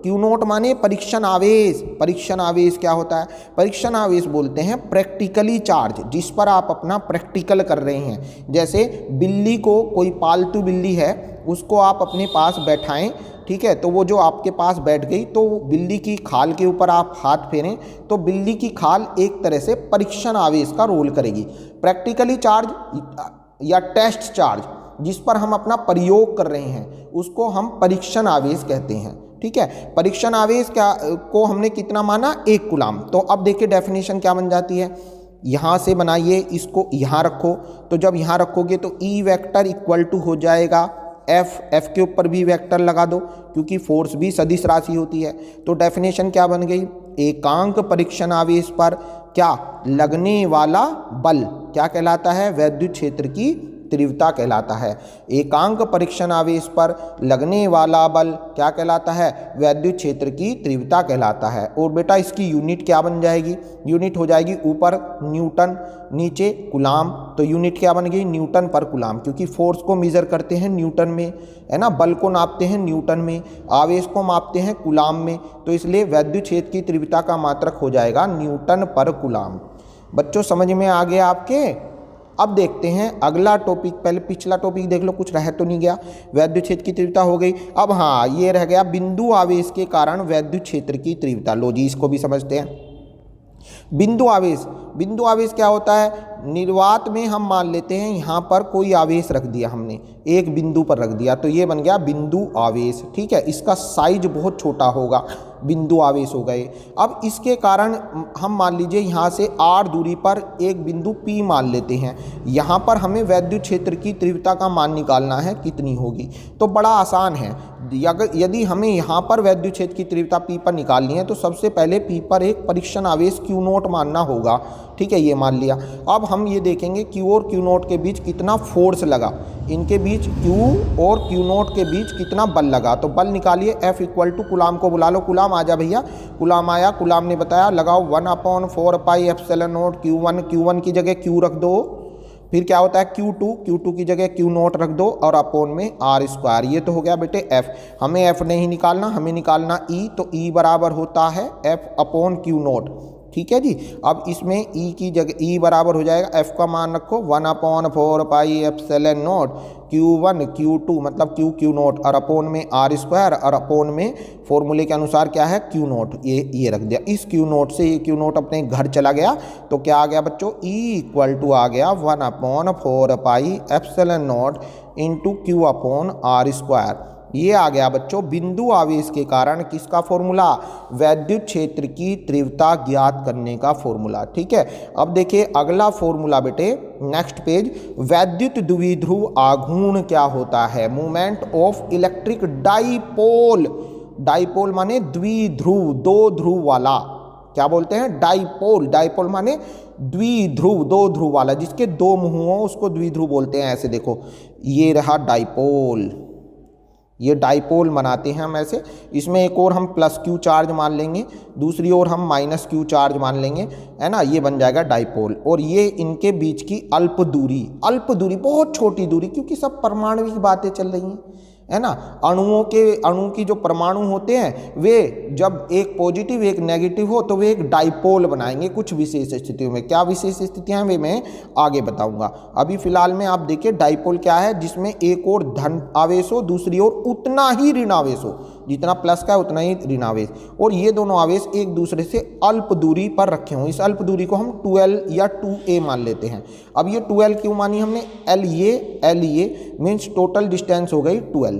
क्यू नोट माने परीक्षण आवेश। परीक्षण आवेश क्या होता है? परीक्षण आवेश बोलते हैं प्रैक्टिकली चार्ज, जिस पर आप अपना प्रैक्टिकल कर रहे हैं। जैसे बिल्ली को, कोई पालतू बिल्ली है, उसको आप अपने पास बैठाएं, ठीक है, तो वो जो आपके पास बैठ गई, तो बिल्ली की खाल के ऊपर आप हाथ फेरें तो बिल्ली की खाल एक तरह से परीक्षण आवेश का रोल करेगी। प्रैक्टिकली चार्ज या टेस्ट चार्ज, जिस पर हम अपना प्रयोग कर रहे हैं, उसको हम परीक्षण आवेश कहते हैं। ठीक है, परीक्षण आवेश क्या को हमने कितना माना? 1 कूलाम। तो अब देखिए डेफिनेशन क्या बन जाती है, यहाँ से बनाइए, इसको यहाँ रखो, तो जब यहाँ रखोगे तो ई वेक्टर इक्वल टू हो जाएगा एफ के ऊपर भी वेक्टर लगा दो, क्योंकि फोर्स भी सदिश राशि होती है। तो डेफिनेशन क्या बन गई? एकांक परीक्षण आवेश पर क्या लगने वाला बल क्या कहलाता है? वैद्युत क्षेत्र की तीव्रता कहलाता है। एकांक परीक्षण आवेश पर लगने वाला बल क्या कहलाता है? वैद्युत क्षेत्र की तीव्रता कहलाता है। और बेटा इसकी यूनिट क्या बन जाएगी? यूनिट हो जाएगी ऊपर न्यूटन, नीचे कूलाम। तो यूनिट क्या बन गई? न्यूटन पर कूलाम, क्योंकि फोर्स को मेजर करते हैं न्यूटन में, है ना, बल को नापते हैं न्यूटन में, आवेश को मापते हैं कूलाम में, तो इसलिए वैद्युत क्षेत्र की तीव्रता का मात्रक हो जाएगा न्यूटन पर कूलाम। बच्चों समझ में आ गया आपके? अब देखते हैं अगला टॉपिक। पहले पिछला टॉपिक देख लो, कुछ रह तो नहीं गया। वैद्युत क्षेत्र की तीव्रता हो गई। अब हाँ, ये रह गया बिंदु आवेश के कारण वैद्युत क्षेत्र की तीव्रता। लो जी, इसको भी समझते हैं। बिंदु आवेश, बिंदु आवेश क्या होता है? निर्वात में हम मान लेते हैं यहाँ पर कोई आवेश रख दिया हमने, एक बिंदु पर रख दिया, तो ये बन गया बिंदु आवेश। ठीक है, इसका साइज बहुत छोटा होगा, बिंदु आवेश हो गए। अब इसके कारण हम मान लीजिए यहाँ से r दूरी पर एक बिंदु P मान लेते हैं। यहाँ पर हमें वैद्युत क्षेत्र की तीव्रता का मान निकालना है, कितनी होगी? तो बड़ा आसान है। यदि हमें यहाँ पर वैद्युत क्षेत्र की तीव्रता P पर निकालनी है, तो सबसे पहले P पर एक परीक्षण आवेश Q नोट मानना होगा। ठीक है, ये मान लिया। अब हम ये देखेंगे Q और Q नोट के बीच कितना फोर्स लगा, इनके बीच Q और Q नोट के बीच कितना बल लगा। तो बल निकालिए, F इक्वल टू कूलाम को बुला लो। कूलाम आ जा भैया, कूलाम आया, कूलाम ने बताया, लगाओ 1/4 पाई एप्सिलॉन नोट Q1 की जगह Q रख दो। फिर क्या होता है? Q2 की जगह Q नोट रख दो और अपोन में r²। ये तो हो गया बेटे F। हमें F नहीं निकालना, हमें निकालना E। तो E बराबर होता है F/Q नोट। ठीक है जी। अब इसमें E की जगह E बराबर हो जाएगा, F का मान रखो 1/4 pi epsilon note Q1 Q2 मतलब Q नोट और अपोन में r² और अपोन में फॉर्मूले के अनुसार क्या है? Q note. ये रख दिया। इस Q नोट से ये Q नोट अपने घर चला गया, तो क्या आ गया बच्चों? E इक्वल टू आ गया 1/4 pi epsilon note into Q/r²। ये आ गया बच्चों बिंदु आवेश के कारण किसका फॉर्मूला? वैद्युत क्षेत्र की तीव्रता ज्ञात करने का फॉर्मूला। ठीक है, अब देखिए अगला फॉर्मूला बेटे, नेक्स्ट पेज। वैद्युत द्विध्रुव आघूर्ण क्या होता है? Movement of electric dipole. Dipole माने द्विध्रुव, 2 ध्रुव वाला। क्या बोलते हैं? डाइपोल। डाइपोल माने द्विध्रुव, 2 ध्रुव वाला, जिसके 2 मुंह हो उसको द्विध्रुव बोलते हैं। ऐसे देखो, ये रहा डाइपोल, ये डाइपोल बनाते हैं हम ऐसे। इसमें एक और हम +Q चार्ज मान लेंगे, दूसरी ओर हम -Q चार्ज मान लेंगे, है ना, ये बन जाएगा डाइपोल। और ये इनके बीच की अल्प दूरी, बहुत छोटी दूरी, क्योंकि सब परमाणु की बातें चल रही हैं, है ना। अणु की जो परमाणु होते हैं वे जब एक पॉजिटिव एक नेगेटिव हो तो वे एक डाइपोल बनाएंगे कुछ विशेष स्थितियों में। क्या विशेष स्थितियां हैं वे मैं आगे बताऊंगा। अभी फिलहाल में आप देखिए डाइपोल क्या है? जिसमें एक ओर धन आवेश हो, दूसरी ओर उतना ही ऋण आवेश हो, जितना प्लस का है उतना ही ऋण आवेश, और ये दोनों आवेश एक दूसरे से अल्प दूरी पर रखे हों। इस अल्प दूरी को हम 2L या 2A मान लेते हैं। अब ये 2L क्यों मानी हमने? LA मीन्स टोटल डिस्टेंस हो गई 2L।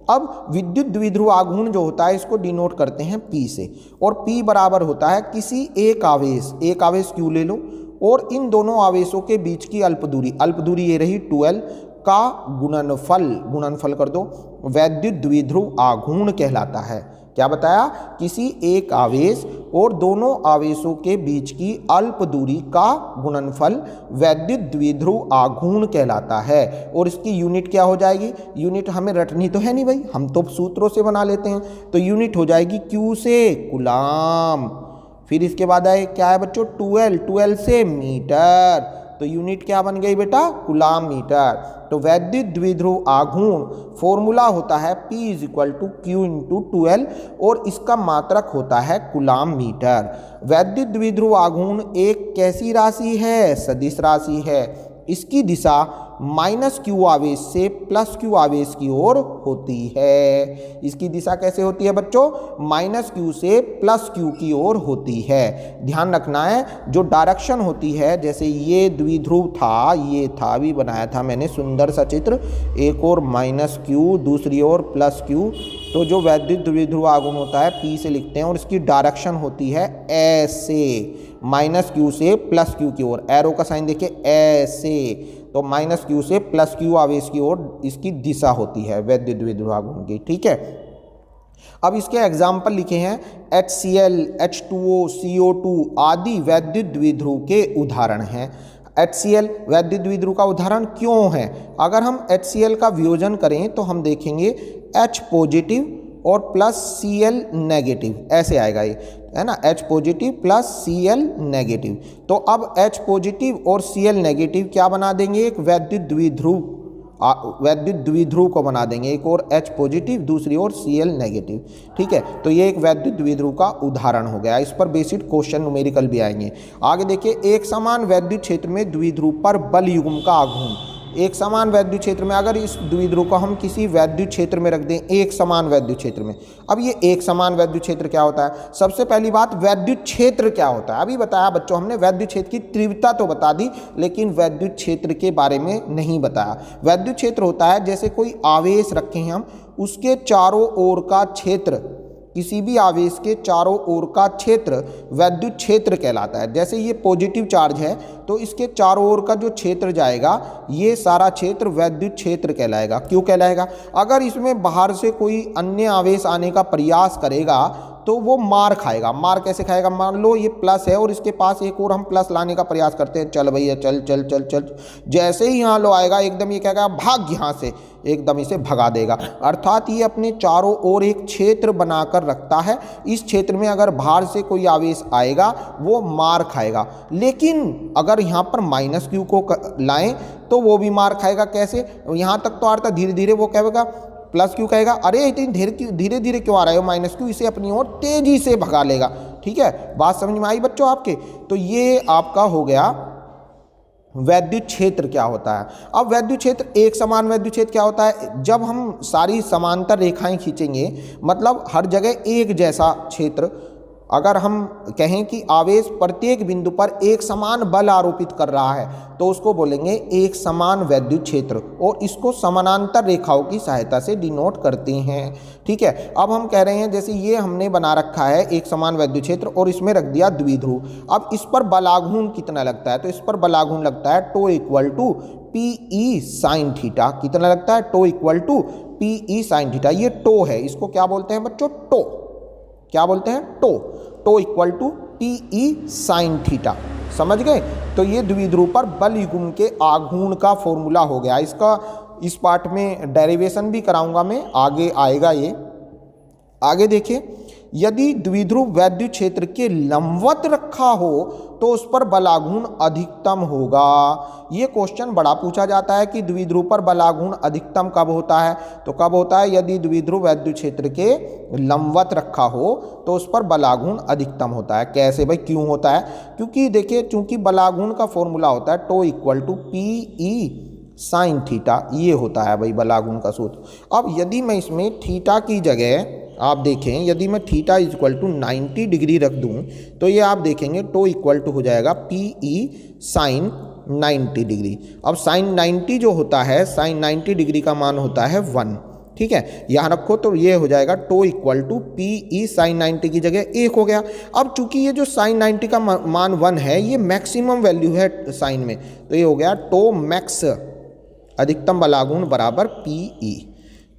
अब विद्युत द्विध्रुव आघूर्ण जो होता है इसको डिनोट करते हैं P से, और P बराबर होता है किसी एक आवेश Q ले लो, और इन दोनों आवेशों के बीच की अल्प दूरी ये रही 2L का गुणनफल कर दो, वैद्युत द्विध्रुव आघूर्ण कहलाता है। क्या बताया, किसी एक आवेश और दोनों आवेशों के बीच की अल्प दूरी का गुणनफल वैद्युत द्विध्रुव आघूर्ण कहलाता है। और इसकी यूनिट क्या हो जाएगी, यूनिट हमें रटनी तो है नहीं भाई, हम तो सूत्रों से बना लेते हैं। तो यूनिट हो जाएगी क्यू से कूलाम, फिर इसके बाद आए क्या है बच्चों 12 से मीटर, तो यूनिट क्या बन गई बेटा, कूलाम मीटर। तो वैद्युत द्विध्रुव आघूर्ण फॉर्मूला होता है P = Q × 12 और इसका मात्रक होता है कूलाम मीटर। वैद्युत द्विध्रुव आघूर्ण एक कैसी राशि है, सदिश राशि है। इसकी दिशा -q आवेश से +q आवेश की ओर होती है। इसकी दिशा कैसे होती है बच्चों, -q से +q की ओर होती है। ध्यान रखना है, जो डायरेक्शन होती है, जैसे ये द्विध्रुव था, ये था, अभी बनाया था मैंने सुंदर सा चित्र, एक और -q दूसरी ओर +q, तो जो वैद्युत द्विध्रुव आघूर्ण होता है P से लिखते हैं और इसकी डायरेक्शन होती है ऐसे, -q से +q की ओर, एरो का साइन देखिए ऐसे, तो -q से +q आवेश की ओर इसकी दिशा होती है वैद्युत द्विध्रुव आघूर्ण की। ठीक है, अब इसके एग्जाम्पल लिखे हैं HCl, H2O, CO2 आदि वैद्युत द्विध्रुव के उदाहरण हैं। HCl वैद्युत द्विध्रुव का उदाहरण क्यों है, अगर हम HCl का वियोजन करें तो हम देखेंगे H पॉजिटिव और +Cl नेगेटिव, ऐसे आएगा ये, है ना, H पॉजिटिव +Cl नेगेटिव। तो अब H पॉजिटिव और Cl नेगेटिव क्या बना देंगे, एक वैद्युत द्विध्रुव को बना देंगे, एक और H पॉजिटिव दूसरी ओर Cl नेगेटिव। ठीक है, तो ये एक वैद्युत द्विध्रुव का उदाहरण हो गया। इस पर बेसिक क्वेश्चन न्यूमेरिकल भी आएंगे। आगे देखिए, एक समान वैद्युत क्षेत्र में द्विध्रुव पर बल युग्म का आघूर्ण। एक समान वैद्युत क्षेत्र में, अगर इस द्विध्रुव को हम किसी वैद्युत क्षेत्र में रख दें, एक समान वैद्युत क्षेत्र में, अब ये एक समान वैद्युत क्षेत्र क्या होता है, सबसे पहली बात वैद्युत क्षेत्र क्या होता है, अभी बताया बच्चों हमने, वैद्युत क्षेत्र की तीव्रता तो बता दी, लेकिन वैद्युत क्षेत्र के बारे में नहीं बताया। वैद्युत क्षेत्र होता है जैसे कोई आवेश रखे हैं हम, उसके चारों ओर का क्षेत्र, किसी भी आवेश के चारों ओर का क्षेत्र वैद्युत क्षेत्र कहलाता है। जैसे ये पॉजिटिव चार्ज है तो इसके चारों ओर का जो क्षेत्र जाएगा, ये सारा क्षेत्र वैद्युत क्षेत्र कहलाएगा। क्यों कहलाएगा, अगर इसमें बाहर से कोई अन्य आवेश आने का प्रयास करेगा तो वो मार खाएगा। मार कैसे खाएगा, मान लो ये प्लस है और इसके पास एक और हम प्लस लाने का प्रयास करते हैं, चल भैया चल चल चल चल, जैसे ही यहाँ लो आएगा एकदम ये कहेगा भाग यहाँ से, एकदम इसे भगा देगा। अर्थात ये अपने चारों ओर एक क्षेत्र बनाकर रखता है, इस क्षेत्र में अगर बाहर से कोई आवेश आएगा वो मार खाएगा। लेकिन अगर यहाँ पर -q को लाएं तो वो भी मार खाएगा। कैसे, यहाँ तक तो आ रहा था, धीरे धीरे वो कहेगा +q कहेगा, अरे इतनी धीरे धीरे क्यों आ रहे हो -q, इसे अपनी ओर तेजी से भगा लेगा। ठीक है, बात समझ में आई बच्चों आपके। तो ये आपका हो गया वैद्युत क्षेत्र क्या होता है। अब वैद्युत क्षेत्र, एक समान वैद्युत क्षेत्र क्या होता है, जब हम सारी समांतर रेखाएं खींचेंगे, मतलब हर जगह एक जैसा क्षेत्र, अगर हम कहें कि आवेश प्रत्येक बिंदु पर एक समान बल आरोपित कर रहा है तो उसको बोलेंगे एक समान वैद्युत क्षेत्र, और इसको समानांतर रेखाओं की सहायता से डिनोट करते हैं। ठीक है, अब हम कह रहे हैं जैसे ये हमने बना रखा है एक समान वैद्युत क्षेत्र और इसमें रख दिया द्विध्रुव। अब इस पर बलाघूर्ण कितना लगता है, तो इस पर बलाघूर्ण लगता है τ = PE sin थीटा। कितना लगता है, τ = PE sin थीटा। ये टो है, इसको क्या बोलते हैं बच्चों, टो, क्या बोलते हैं, टो। τ = PE sin थीटा, समझ गए। तो ये द्विध्रुव पर बल युग्म के आघूर्ण का फॉर्मूला हो गया। इसका इस पार्ट में डेरिवेशन भी कराऊंगा मैं, आगे आएगा ये। आगे देखिए, यदि द्विध्रुव वैद्युत क्षेत्र के लंबवत रखा हो तो उस पर बलाघूर्ण अधिकतम होगा। ये क्वेश्चन बड़ा पूछा जाता है कि द्विध्रुव पर बलाघूर्ण अधिकतम कब होता है, तो कब होता है, यदि द्विध्रुव वैद्युत क्षेत्र के लंबवत रखा हो तो उस पर बलाघूर्ण अधिकतम होता है। कैसे भाई, क्यों होता है, क्योंकि देखिए, चूंकि बलाघूर्ण का फॉर्मूला होता है τ = PE sin थीटा, ये होता है भाई बलाघूर्ण का सूत्र। अब यदि मैं इसमें थीटा की जगह आप देखें, यदि मैं थीटा = 90 डिग्री रख दूं तो ये आप देखेंगे τ हो जाएगा PE sin 90 डिग्री। अब sin 90 जो होता है, sin 90 डिग्री का मान होता है 1। ठीक है, यहाँ रखो तो ये हो जाएगा τ = PE sin 90 की जगह 1 हो गया। अब चूंकि ये जो sin 90 का मान 1 है, ये मैक्सिमम वैल्यू है साइन में, तो ये हो गया τ max अधिकतम बलाघूर्ण बराबर PE।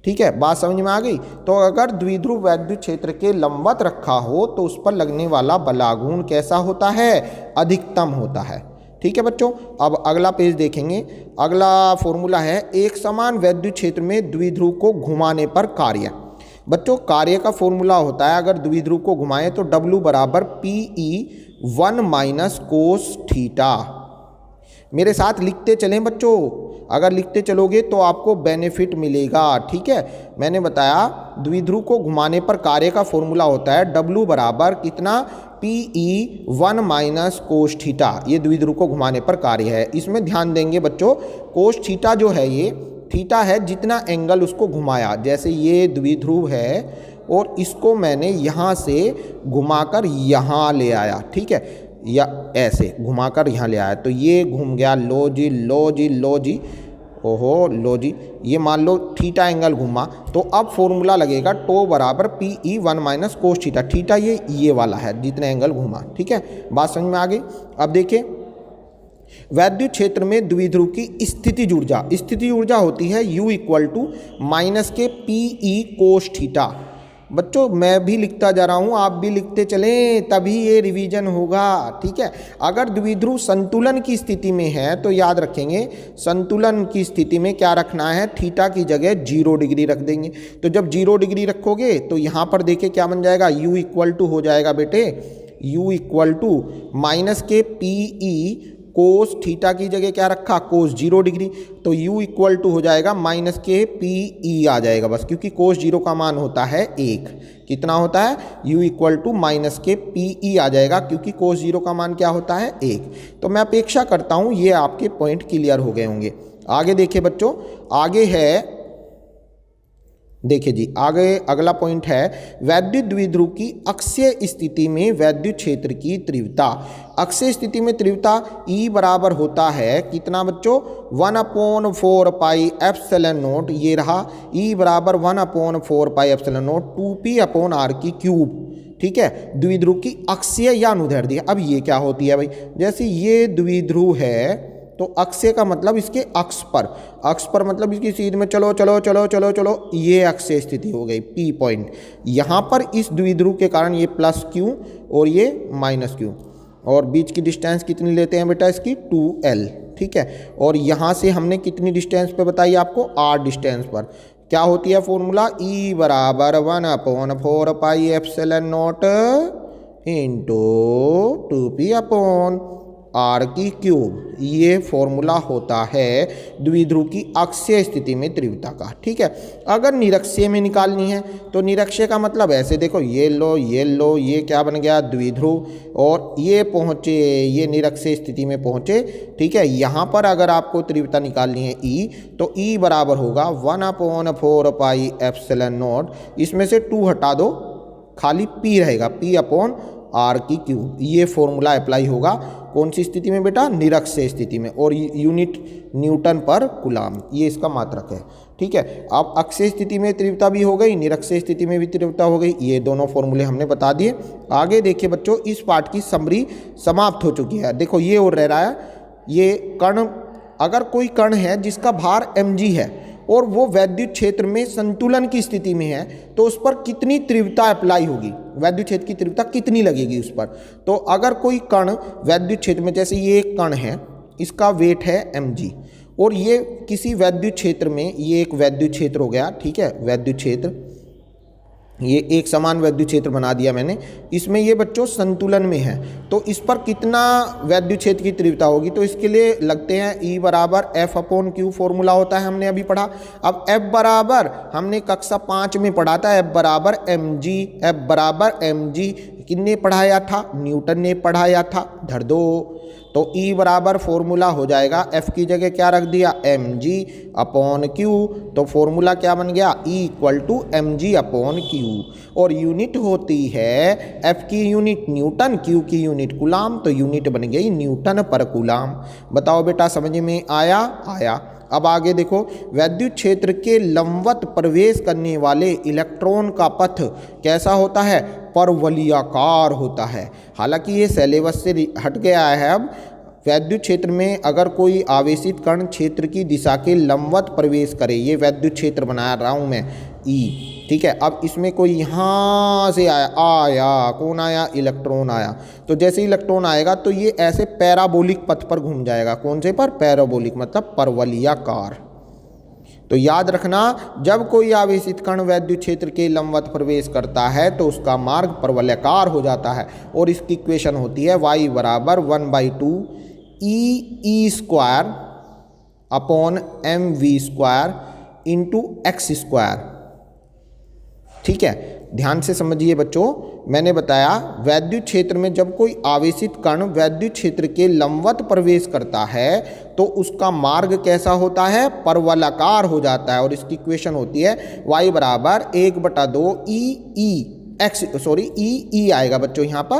ठीक है, बात समझ में आ गई। तो अगर द्विध्रुव वैद्युत क्षेत्र के लंबवत रखा हो तो उस पर लगने वाला बलागुण कैसा होता है, अधिकतम होता है। ठीक है बच्चों, अब अगला पेज देखेंगे। अगला फॉर्मूला है एक समान वैद्युत क्षेत्र में द्विध्रुव को घुमाने पर कार्य। बच्चों कार्य का फॉर्मूला होता है, अगर द्विध्रुव को घुमाएं तो W बराबर PE 1 - कोस थीटा। मेरे साथ लिखते चलें बच्चों, अगर लिखते चलोगे तो आपको बेनिफिट मिलेगा। ठीक है, मैंने बताया द्विध्रुव को घुमाने पर कार्य का फॉर्मूला होता है W बराबर कितना, PE 1 - कोस थीटा। ये द्विध्रुव को घुमाने पर कार्य है। इसमें ध्यान देंगे बच्चों, कोस थीटा जो है ये थीटा है जितना एंगल उसको घुमाया। जैसे ये द्विध्रुव है और इसको मैंने यहाँ से घुमाकर यहाँ ले आया, ठीक है, या ऐसे घुमाकर यहाँ ले आया तो ये घूम गया, लो जी लो जी लो जी, ओहो लो जी, ये मान लो थीटा एंगल घूमा। तो अब फॉर्मूला लगेगा टो बराबर PE 1 - कोस थीटा। थीटा ये वाला है जितना एंगल घूमा। ठीक है, बात समझ में आ गई। अब देखिए वैद्युत क्षेत्र में द्विध्रुव की स्थितिज ऊर्जा, स्थितिज ऊर्जा होती है U = PE कोस थीटा। बच्चों मैं भी लिखता जा रहा हूँ, आप भी लिखते चलें, तभी ये रिवीजन होगा। ठीक है, अगर द्विध्रुव संतुलन की स्थिति में है तो याद रखेंगे संतुलन की स्थिति में क्या रखना है, थीटा की जगह 0 डिग्री रख देंगे। तो जब 0 डिग्री रखोगे तो यहाँ पर देखिए क्या बन जाएगा, U हो जाएगा बेटे, U - PE कोस थीटा की जगह क्या रखा, कोस 0 डिग्री। तो U हो जाएगा -PE आ जाएगा बस, क्योंकि कोस 0 का मान होता है 1। कितना होता है, U -PE आ जाएगा, क्योंकि कोस 0 का मान क्या होता है 1। तो मैं अपेक्षा करता हूँ ये आपके पॉइंट क्लियर हो गए होंगे। आगे देखिए बच्चों, आगे है, देखिए जी आगे अगला पॉइंट है वैद्युत द्विध्रुव की अक्षीय स्थिति में वैद्युत क्षेत्र की तीव्रता। अक्षीय स्थिति में तीव्रता E बराबर होता है कितना बच्चों, 1/4 पाई एप्सिलॉन नॉट। ये रहा E बराबर 1/4 पाई एप्सिलॉन नॉट 2p/r की क्यूब। ठीक है, द्विध्रुव की अक्षीय या अनुदैर्ध्य। अब ये क्या होती है भाई, जैसे ये द्विध्रुव है तो अक्षीय का मतलब इसके अक्ष पर मतलब इसकी सीध में चलो चलो चलो चलो चलो, ये अक्षीय स्थिति हो गई P पॉइंट। यहाँ पर इस द्विध्रुव के कारण ये +Q और ये -Q, और बीच की डिस्टेंस कितनी लेते हैं बेटा इसकी 2L। ठीक है, और यहाँ से हमने कितनी डिस्टेंस पे बताई आपको, R डिस्टेंस पर। क्या होती है फॉर्मूला, E बराबर 1/4 पाई एप्सिलॉन नॉट इंटू 2p/r की क्यूब। ये फॉर्मूला होता है द्विध्रुव की अक्षीय स्थिति में तीव्रता का। ठीक है, अगर निरक्षीय में निकालनी है तो निरक्षीय का मतलब ऐसे देखो, ये लो ये लो, ये क्या बन गया द्विध्रुव, और ये पहुँचे, ये निरक्षीय स्थिति में पहुँचे। ठीक है, यहाँ पर अगर आपको तीव्रता निकालनी है E, तो E बराबर होगा 1/4 पाई एप्सिलॉन नॉट, इसमें से 2 हटा दो, खाली P रहेगा, P/r की क्यूब। ये फॉर्मूला अप्लाई होगा कौन सी स्थिति में बेटा, निरक्षीय स्थिति में, और यूनिट न्यूटन पर कूलाम, ये इसका मात्रक है। ठीक है, अब अक्षीय स्थिति में तीव्रता भी हो गई, निरक्षीय स्थिति में भी तीव्रता हो गई। ये दोनों फॉर्मूले हमने बता दिए। आगे देखिए बच्चों, इस पाठ की समरी समाप्त हो चुकी है। देखो ये और रह रहा है, ये कण, अगर कोई कण है जिसका भार mg है और वो वैद्युत क्षेत्र में संतुलन की स्थिति में है, तो उस पर कितनी तीव्रता अप्लाई होगी, वैद्युत क्षेत्र की तीव्रता कितनी लगेगी उस पर। तो अगर कोई कण वैद्युत क्षेत्र में, जैसे ये एक कण है, इसका वेट है mg, और ये किसी वैद्युत क्षेत्र में, ये एक वैद्युत क्षेत्र हो गया। ठीक है, वैद्युत क्षेत्र, ये एक समान वैद्युत क्षेत्र बना दिया मैंने, इसमें ये बच्चों संतुलन में है, तो इस पर कितना वैद्युत क्षेत्र की तीव्रता होगी। तो इसके लिए लगते हैं E बराबर F/Q फॉर्मूला होता है, हमने अभी पढ़ा। अब F बराबर हमने कक्षा 5 में पढ़ा था, F बराबर mg, F बराबर mg किसने पढ़ाया था, न्यूटन ने पढ़ाया था, धर दो। तो E बराबर फॉर्मूला हो जाएगा, F की जगह क्या रख दिया, mg/Q, तो फॉर्मूला क्या बन गया, E = mg/Q, और यूनिट होती है, F की यूनिट न्यूटन, Q की यूनिट कूलाम, तो यूनिट बन गई न्यूटन पर कूलाम। बताओ बेटा समझ में आया? आया। अब आगे देखो, वैद्युत क्षेत्र के लंबवत प्रवेश करने वाले इलेक्ट्रॉन का पथ कैसा होता है, परवलयाकार होता है। हालांकि ये सिलेबस से हट गया है अब, वैद्युत क्षेत्र में अगर कोई आवेशित कण क्षेत्र की दिशा के लंबवत प्रवेश करे, ये वैद्युत क्षेत्र बना रहा हूँ मैं ई, ठीक है। अब इसमें कोई यहाँ से आया कौन आया, इलेक्ट्रॉन आया। तो जैसे इलेक्ट्रॉन आएगा तो ये ऐसे पैराबोलिक पथ पर घूम जाएगा। कौन से पर, पैराबोलिक मतलब परवलयाकार। तो याद रखना, जब कोई आवेशित कण वैद्युत क्षेत्र के लंबवत प्रवेश करता है तो उसका मार्ग परवलयाकार हो जाता है और इसकी इक्वेशन होती है y बराबर 1/2 e square upon mv square into x square. ठीक है, ध्यान से समझिए बच्चों, मैंने बताया वैद्युत क्षेत्र में जब कोई आवेशित कण वैद्युत क्षेत्र के लंबवत प्रवेश करता है तो उसका मार्ग कैसा होता है, परवलयाकार हो जाता है और इसकी इक्वेशन होती है y बराबर 1/2 ई आएगा बच्चों यहाँ पर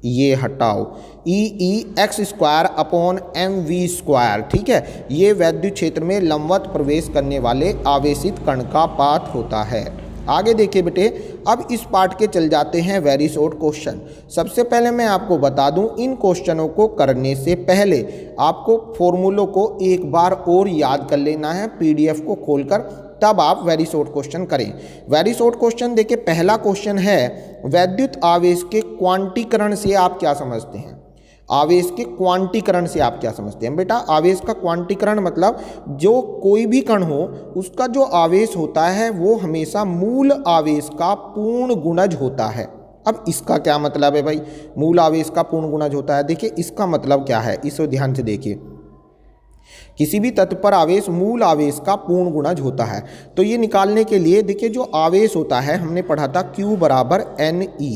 ये हटाओ e x square upon mv square. ठीक है, ये वैद्युत क्षेत्र में लंबवत प्रवेश करने वाले आवेशित कण का पाथ होता है। आगे देखिए बेटे, अब इस पार्ट के चल जाते हैं वेरी शॉर्ट क्वेश्चन। सबसे पहले मैं आपको बता दूं, इन क्वेश्चनों को करने से पहले आपको फॉर्मूलों को एक बार और याद कर लेना है पीडीएफ को खोलकर, तब आप वेरी शॉर्ट क्वेश्चन करें। वेरी शॉर्ट क्वेश्चन देखिए, पहला क्वेश्चन है वैद्युत आवेश के क्वांटीकरण से आप क्या समझते हैं। आवेश के क्वांटीकरण से आप क्या समझते हैं बेटा। आवेश का क्वांटीकरण मतलब जो कोई भी कण हो उसका जो आवेश होता है वो हमेशा मूल आवेश का पूर्ण गुणज होता है। अब इसका क्या मतलब है भाई, मूल आवेश का पूर्ण गुणज होता है। देखिए इसका मतलब क्या है, इसे ध्यान से देखिए। किसी भी तत्व पर आवेश मूल आवेश का पूर्ण गुणज होता है। तो ये निकालने के लिए देखिए, जो आवेश होता है हमने पढ़ा था Q बराबर NE।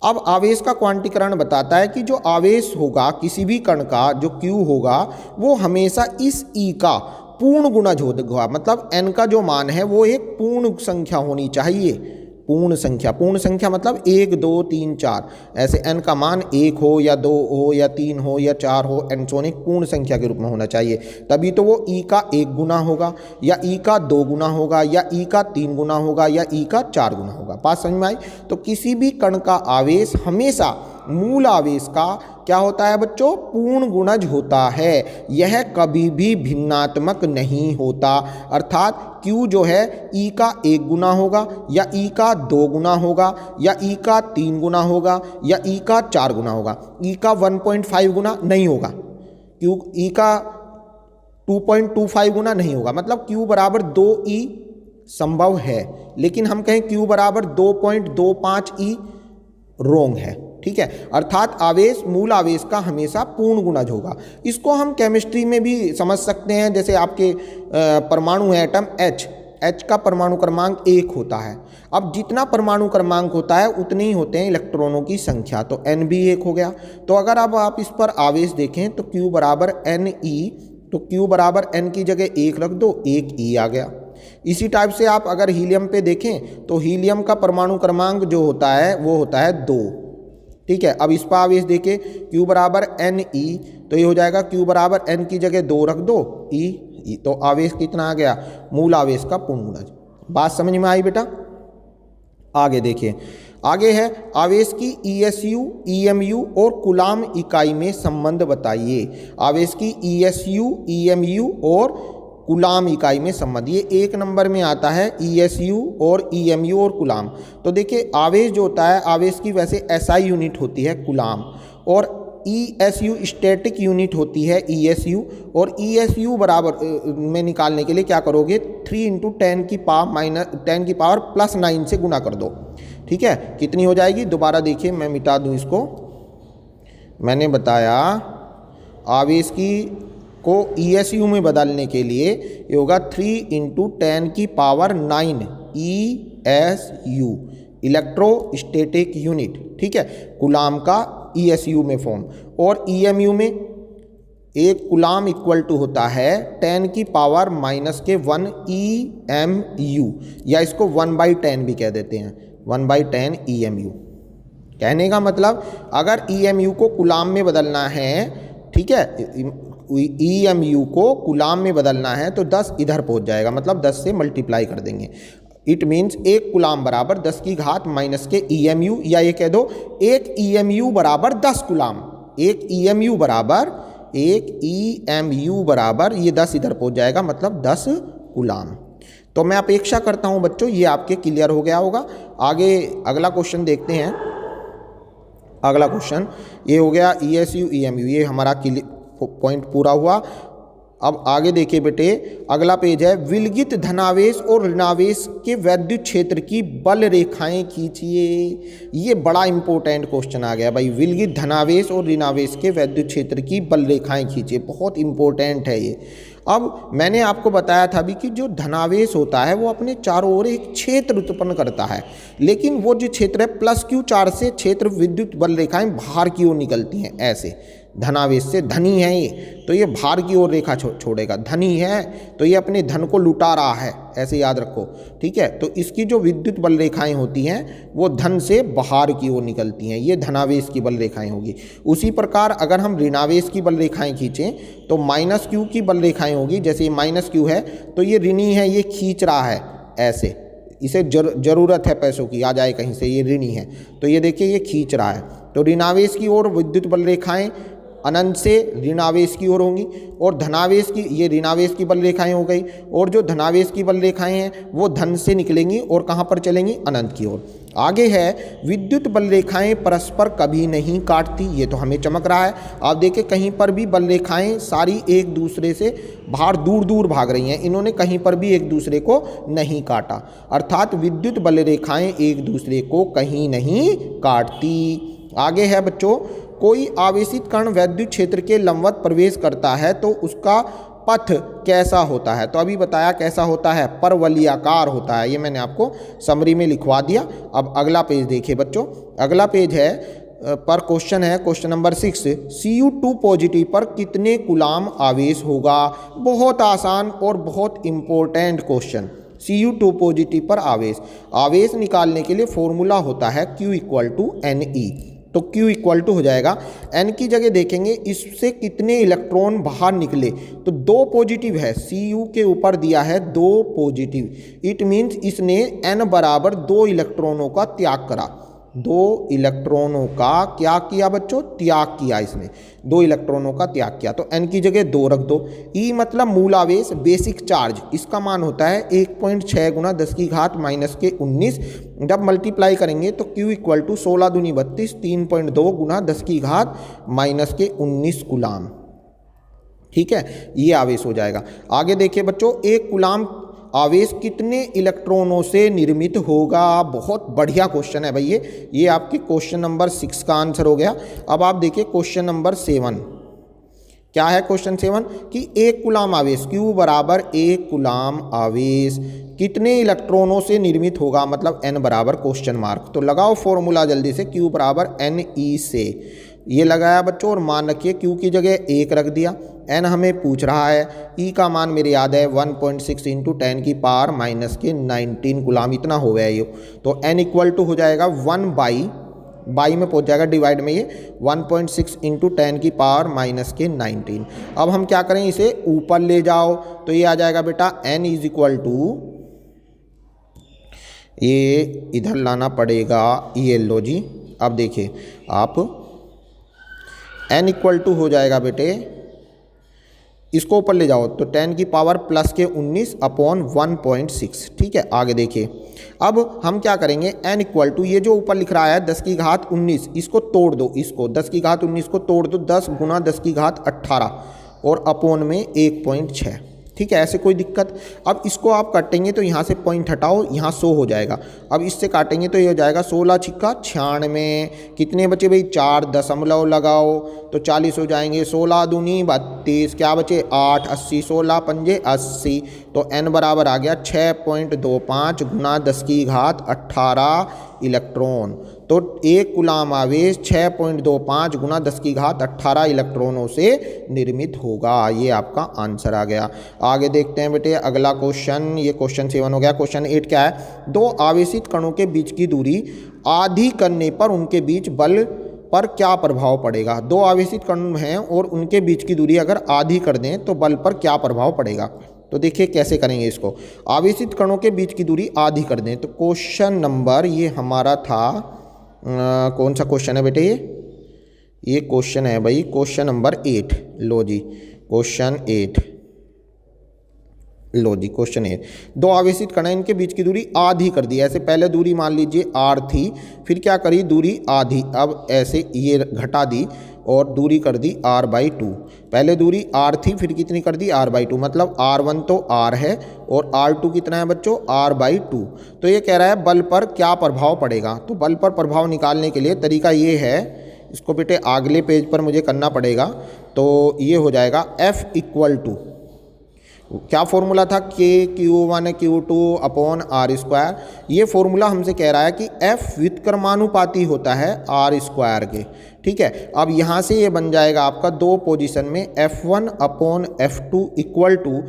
अब आवेश का क्वांटीकरण बताता है कि जो आवेश होगा किसी भी कण का, जो Q होगा वो हमेशा इस E का पूर्ण गुणज होगा। मतलब n का जो मान है वो एक पूर्ण संख्या होनी चाहिए। पूर्ण संख्या मतलब 1 2 3 4, ऐसे n का मान 1 हो या 2 हो या 3 हो या 4 हो, n सोनिक पूर्ण संख्या के रूप में होना चाहिए। तभी तो वो E का 1 गुना होगा या E का 2 गुना होगा या E का 3 गुना होगा या E का 4 गुना होगा। बात समझ में आई। तो किसी भी कण का आवेश हमेशा मूल आवेश का क्या होता है बच्चों, पूर्ण गुणज होता है। यह कभी भी भिन्नात्मक नहीं होता। अर्थात Q जो है E का 1 गुना होगा या E का 2 गुना होगा या E का 3 गुना होगा या E का 4 गुना होगा। E का 1.5 गुना नहीं होगा, E का 2.25 गुना नहीं होगा। मतलब Q बराबर 2E संभव है, लेकिन हम कहें Q बराबर 2.25E रोंग है। ठीक है, अर्थात आवेश मूल आवेश का हमेशा पूर्ण गुणज होगा। इसको हम केमिस्ट्री में भी समझ सकते हैं। जैसे आपके परमाणु है एटम H का परमाणु क्रमांक 1 होता है। अब जितना परमाणु क्रमांक होता है उतने ही होते हैं इलेक्ट्रॉनों की संख्या, तो N भी 1 हो गया। तो अगर अब आप इस पर आवेश देखें तो Q बराबर NE, तो Q बराबर N की जगह 1 रख दो, 1E आ गया। इसी टाइप से आप अगर हीलियम पे देखें तो हीलियम का परमाणु क्रमांक जो होता है वो होता है 2। ठीक है, अब इस पर आवेश देखें Q बराबर NE, तो ये हो जाएगा Q बराबर N की जगह 2 रख दो, E, तो आवेश कितना आ गया, मूल आवेश का पूर्ण गुणज। बात समझ में आई बेटा। आगे देखिए, आगे है आवेश की ESU, EMU और कूलाम इकाई में संबंध बताइए। आवेश की ESU, EMU और कूलाम इकाई में संबंध, ये 1 नंबर में आता है ESU और EMU और कूलाम। तो देखिए आवेश जो होता है, आवेश की वैसे SI यूनिट होती है कूलाम, और ESU स्टैटिक यूनिट होती है ESU। और ESU बराबर में निकालने के लिए क्या करोगे, 3 × 10 की पावर +9 से गुना कर दो। ठीक है, कितनी हो जाएगी, दोबारा देखिए मैं मिटा दूं इसको। मैंने बताया आवेश की को ESU में बदलने के लिए ये होगा 3 × 10 की पावर 9 ESU, इलेक्ट्रोस्टैटिक यूनिट। ठीक है, कूलाम का ESU में फॉर्म। और EMU में एक कूलाम इक्वल टू होता है 10 की पावर -1 EMU, या इसको 1/10 भी कह देते हैं, 1/10 EMU। कहने का मतलब अगर EMU को कूलाम में बदलना है, ठीक है, EMU को कूलाम में बदलना है तो 10 इधर पहुंच जाएगा, मतलब 10 से मल्टीप्लाई कर देंगे। इट मीन्स 1 कूलाम बराबर 10 की घात माइनस के EMU, या ये कह दो 1 EMU बराबर 10 कूलाम। 1 EMU बराबर ये 10 इधर पहुंच जाएगा, मतलब 10 कूलाम। तो मैं अपेक्षा करता हूं बच्चों ये आपके क्लियर हो गया होगा। आगे अगला क्वेश्चन देखते हैं। अगला क्वेश्चन ये हो गया ESU EMU, ये हमारा पॉइंट पूरा हुआ। अब आगे देखिए बेटे, अगला पेज है, विलगित धनावेश और ऋणावेश के वैद्युत क्षेत्र की बल रेखाएं खींचिए। ये बड़ा इंपॉर्टेंट क्वेश्चन आ गया भाई, विलगित धनावेश और ऋणावेश के वैद्युत क्षेत्र की बल रेखाएं खींचिए, बहुत इंपॉर्टेंट है ये। अब मैंने आपको बताया था भी कि जो धनावेश होता है वो अपने चारों ओर एक क्षेत्र उत्पन्न करता है, लेकिन वो जो क्षेत्र है +Q चार्ज से क्षेत्र विद्युत बल रेखाएं बाहर की ओर निकलती हैं ऐसे। धनावेश से, धनी है ये तो ये बाहर की ओर रेखा छोड़ेगा, धनी है तो ये अपने धन को लुटा रहा है, ऐसे याद रखो, ठीक है। तो इसकी जो विद्युत बल रेखाएं होती हैं वो धन से बाहर की ओर निकलती हैं, ये धनावेश की बल रेखाएं होगी। उसी प्रकार अगर हम ऋणावेश की बल रेखाएं खींचें तो -Q की बल रेखाएं होगी। जैसे ये -Q है तो ये ऋणी है, ये खींच रहा है ऐसे, इसे जरूरत है पैसों की, आ जाए कहीं से, ये ऋणी है तो ये देखिए ये खींच रहा है। तो ऋणावेश की ओर विद्युत बल रेखाएं अनंत से ऋणावेश की ओर होंगी, और धनावेश की, ये ऋणावेश की बल रेखाएं हो गई, और जो धनावेश की बल रेखाएं हैं वो धन से निकलेंगी और कहाँ पर चलेंगी, अनंत की ओर। आगे है, विद्युत बल रेखाएं परस्पर कभी नहीं काटती, ये तो हमें चमक रहा है। आप देखिए कहीं पर भी बल रेखाएं सारी एक दूसरे से बाहर दूर दूर भाग रही हैं, इन्होंने कहीं पर भी एक दूसरे को नहीं काटा, अर्थात विद्युत बल रेखाएं एक दूसरे को कहीं नहीं काटती। आगे है बच्चों, कोई आवेशित कण वैद्युत क्षेत्र के लंबवत प्रवेश करता है तो उसका पथ कैसा होता है। तो अभी बताया कैसा होता है, परवलयाकार होता है, ये मैंने आपको समरी में लिखवा दिया। अब अगला पेज देखिए बच्चों, अगला पेज है पर क्वेश्चन है, क्वेश्चन नंबर 6, Cu2 पॉजिटिव पर कितने कूलाम आवेश होगा। बहुत आसान और बहुत इंपॉर्टेंट क्वेश्चन। Cu2 पॉजिटिव पर आवेश निकालने के लिए फॉर्मूला होता है Q = Ne। तो Q = हो जाएगा, N की जगह देखेंगे इससे कितने इलेक्ट्रॉन बाहर निकले, तो 2 पॉजिटिव है, Cu के ऊपर दिया है 2 पॉजिटिव, इट मीन्स इसने N बराबर 2 इलेक्ट्रॉनों का त्याग करा। 2 इलेक्ट्रॉनों का क्या किया बच्चों, त्याग किया, इसने 2 इलेक्ट्रॉनों का त्याग किया। तो N की जगह 2 रख दो। E मतलब मूल आवेश, बेसिक चार्ज, इसका मान होता है 1.6 × 10 की घात -19। जब मल्टीप्लाई करेंगे तो Q = 16 दूनी 32, 3.2 × 10 की घात -19 कूलाम, ठीक है, ये आवेश हो जाएगा। आगे देखिए बच्चों, 1 कूलाम आवेश कितने इलेक्ट्रॉनों से निर्मित होगा। बहुत बढ़िया क्वेश्चन है भाई ये आपके क्वेश्चन नंबर 6 का आंसर हो गया। अब आप देखिए क्वेश्चन नंबर 7, क्या है क्वेश्चन 7 कि 1 कूलाम आवेश, Q बराबर 1 कूलाम आवेश कितने इलेक्ट्रॉनों से निर्मित होगा, मतलब N बराबर क्वेश्चन मार्क। तो लगाओ फॉर्मूला जल्दी से, Q बराबर Ne से, ये लगाया बच्चों, और मान रखिए Q की जगह 1 रख दिया। N हमें पूछ रहा है, E का मान मेरे याद है 1.6 × 10⁻⁻19 कूलाम, इतना हो गया ये। तो N = हो जाएगा 1/, में पहुंच जाएगा डिवाइड में, ये 1.6 × 10⁻⁻19। अब हम क्या करें, इसे ऊपर ले जाओ तो ये आ जाएगा बेटा N = ये इधर लाना पड़ेगा, ये लो जी। अब देखिए आप N = हो जाएगा बेटे, इसको ऊपर ले जाओ तो 10 की पावर +19/1.6, ठीक है। आगे देखिए, अब हम क्या करेंगे, N = ये जो ऊपर लिख रहा है 10 की घात 19, इसको तोड़ दो, इसको 10 की घात 19 को तोड़ दो, 10 × 10 की घात 18 और अपॉन में 1.6, ठीक है, ऐसे कोई दिक्कत। अब इसको आप काटेंगे तो यहाँ से पॉइंट हटाओ, यहाँ 100 हो जाएगा। अब इससे काटेंगे तो ये हो जाएगा 16 × 96, कितने बचे भाई, 4 दशमलव लगाओ तो 40 हो जाएंगे, 16 दूनी 32, क्या बचे 8, 80, 16 पंजे 80। तो N बराबर आ गया 6.25 × 10 की घात 18 इलेक्ट्रॉन। तो 1 कूलाम आवेश 6.25 × 10 की घात 18 इलेक्ट्रॉनों से निर्मित होगा। ये आपका आंसर आ गया। आगे देखते हैं बेटे अगला क्वेश्चन, ये क्वेश्चन 7 हो गया। क्वेश्चन 8 क्या है, 2 आवेशित कणों के बीच की दूरी आधी करने पर उनके बीच बल पर क्या प्रभाव पड़ेगा। 2 आवेशित कण हैं और उनके बीच की दूरी अगर आधी कर दें तो बल पर क्या प्रभाव पड़ेगा। तो देखिए कैसे करेंगे इसको। आवेशित कणों के बीच की दूरी आधी कर दें। तो क्वेश्चन नंबर ये हमारा था कौन सा क्वेश्चन है बेटे, ये क्वेश्चन है भाई क्वेश्चन नंबर 8। लो जी क्वेश्चन 8, लो जी क्वेश्चन 8। दो आवेशित कण इनके बीच की दूरी आधी कर दी। ऐसे पहले दूरी मान लीजिए r थी, फिर क्या करी दूरी आधी, अब ऐसे ये घटा दी और दूरी कर दी r/2। पहले दूरी r थी, फिर कितनी कर दी r/2, मतलब r1 तो r है और r2 कितना है बच्चों r/2। तो ये कह रहा है बल पर क्या प्रभाव पड़ेगा। तो बल पर प्रभाव निकालने के लिए तरीका ये है, इसको बेटे अगले पेज पर मुझे करना पड़ेगा। तो ये हो जाएगा F इक्वल टू, क्या फॉर्मूला था, Q1 Q2 upon R square. ये फॉर्मूला हमसे कह रहा है कि F व्युत्क्रमानुपाती होता है R स्क्वायर के, ठीक है। अब यहाँ से ये बन जाएगा आपका दो पोजीशन में F1 upon F2 equal to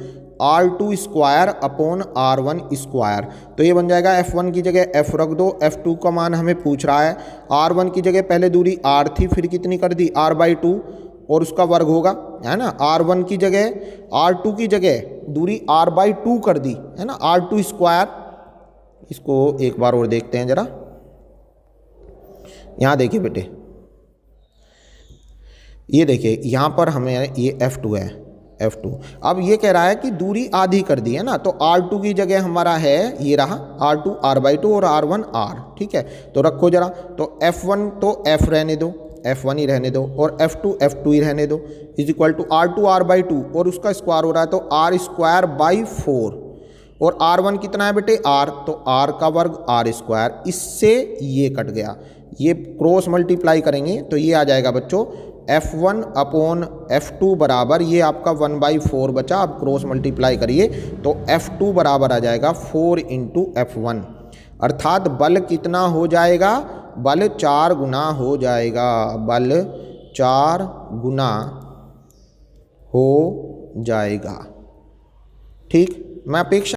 R2 square upon R1 square. तो ये बन जाएगा F1 की जगह F रख दो, F2 का मान हमें पूछ रहा है, R1 की जगह पहले दूरी R थी, फिर कितनी कर दी r/2 और उसका वर्ग होगा, है ना। R1 की जगह R2 की जगह दूरी r/2 कर दी, है ना, R2 स्क्वायर। इसको एक बार और देखते हैं जरा, यहाँ देखिए बेटे, ये देखिए यहाँ पर हमें ये F2 है, F2। अब ये कह रहा है कि दूरी आधी कर दी है ना, तो R2 की जगह हमारा है ये रहा R2 r/2 और R1 R, ठीक है। तो रखो जरा, तो F1 तो F रहने दो, F1 ही रहने दो, और F2 F2 ही रहने दो, is equal to R2 r/2 और उसका स्क्वायर हो रहा है तो r²/4 और R1 कितना है बेटे R, तो R का वर्ग R स्क्वायर। इससे ये कट गया, ये क्रॉस मल्टीप्लाई करेंगे तो ये आ जाएगा बच्चों F1 अपॉन F2 बराबर, ये आपका 1/4 बचा। अब क्रॉस मल्टीप्लाई करिए तो F2 बराबर आ जाएगा 4 × F1, अर्थात बल कितना हो जाएगा, बल 4 गुना हो जाएगा, बल 4 गुना हो जाएगा, ठीक। मैं अपेक्षा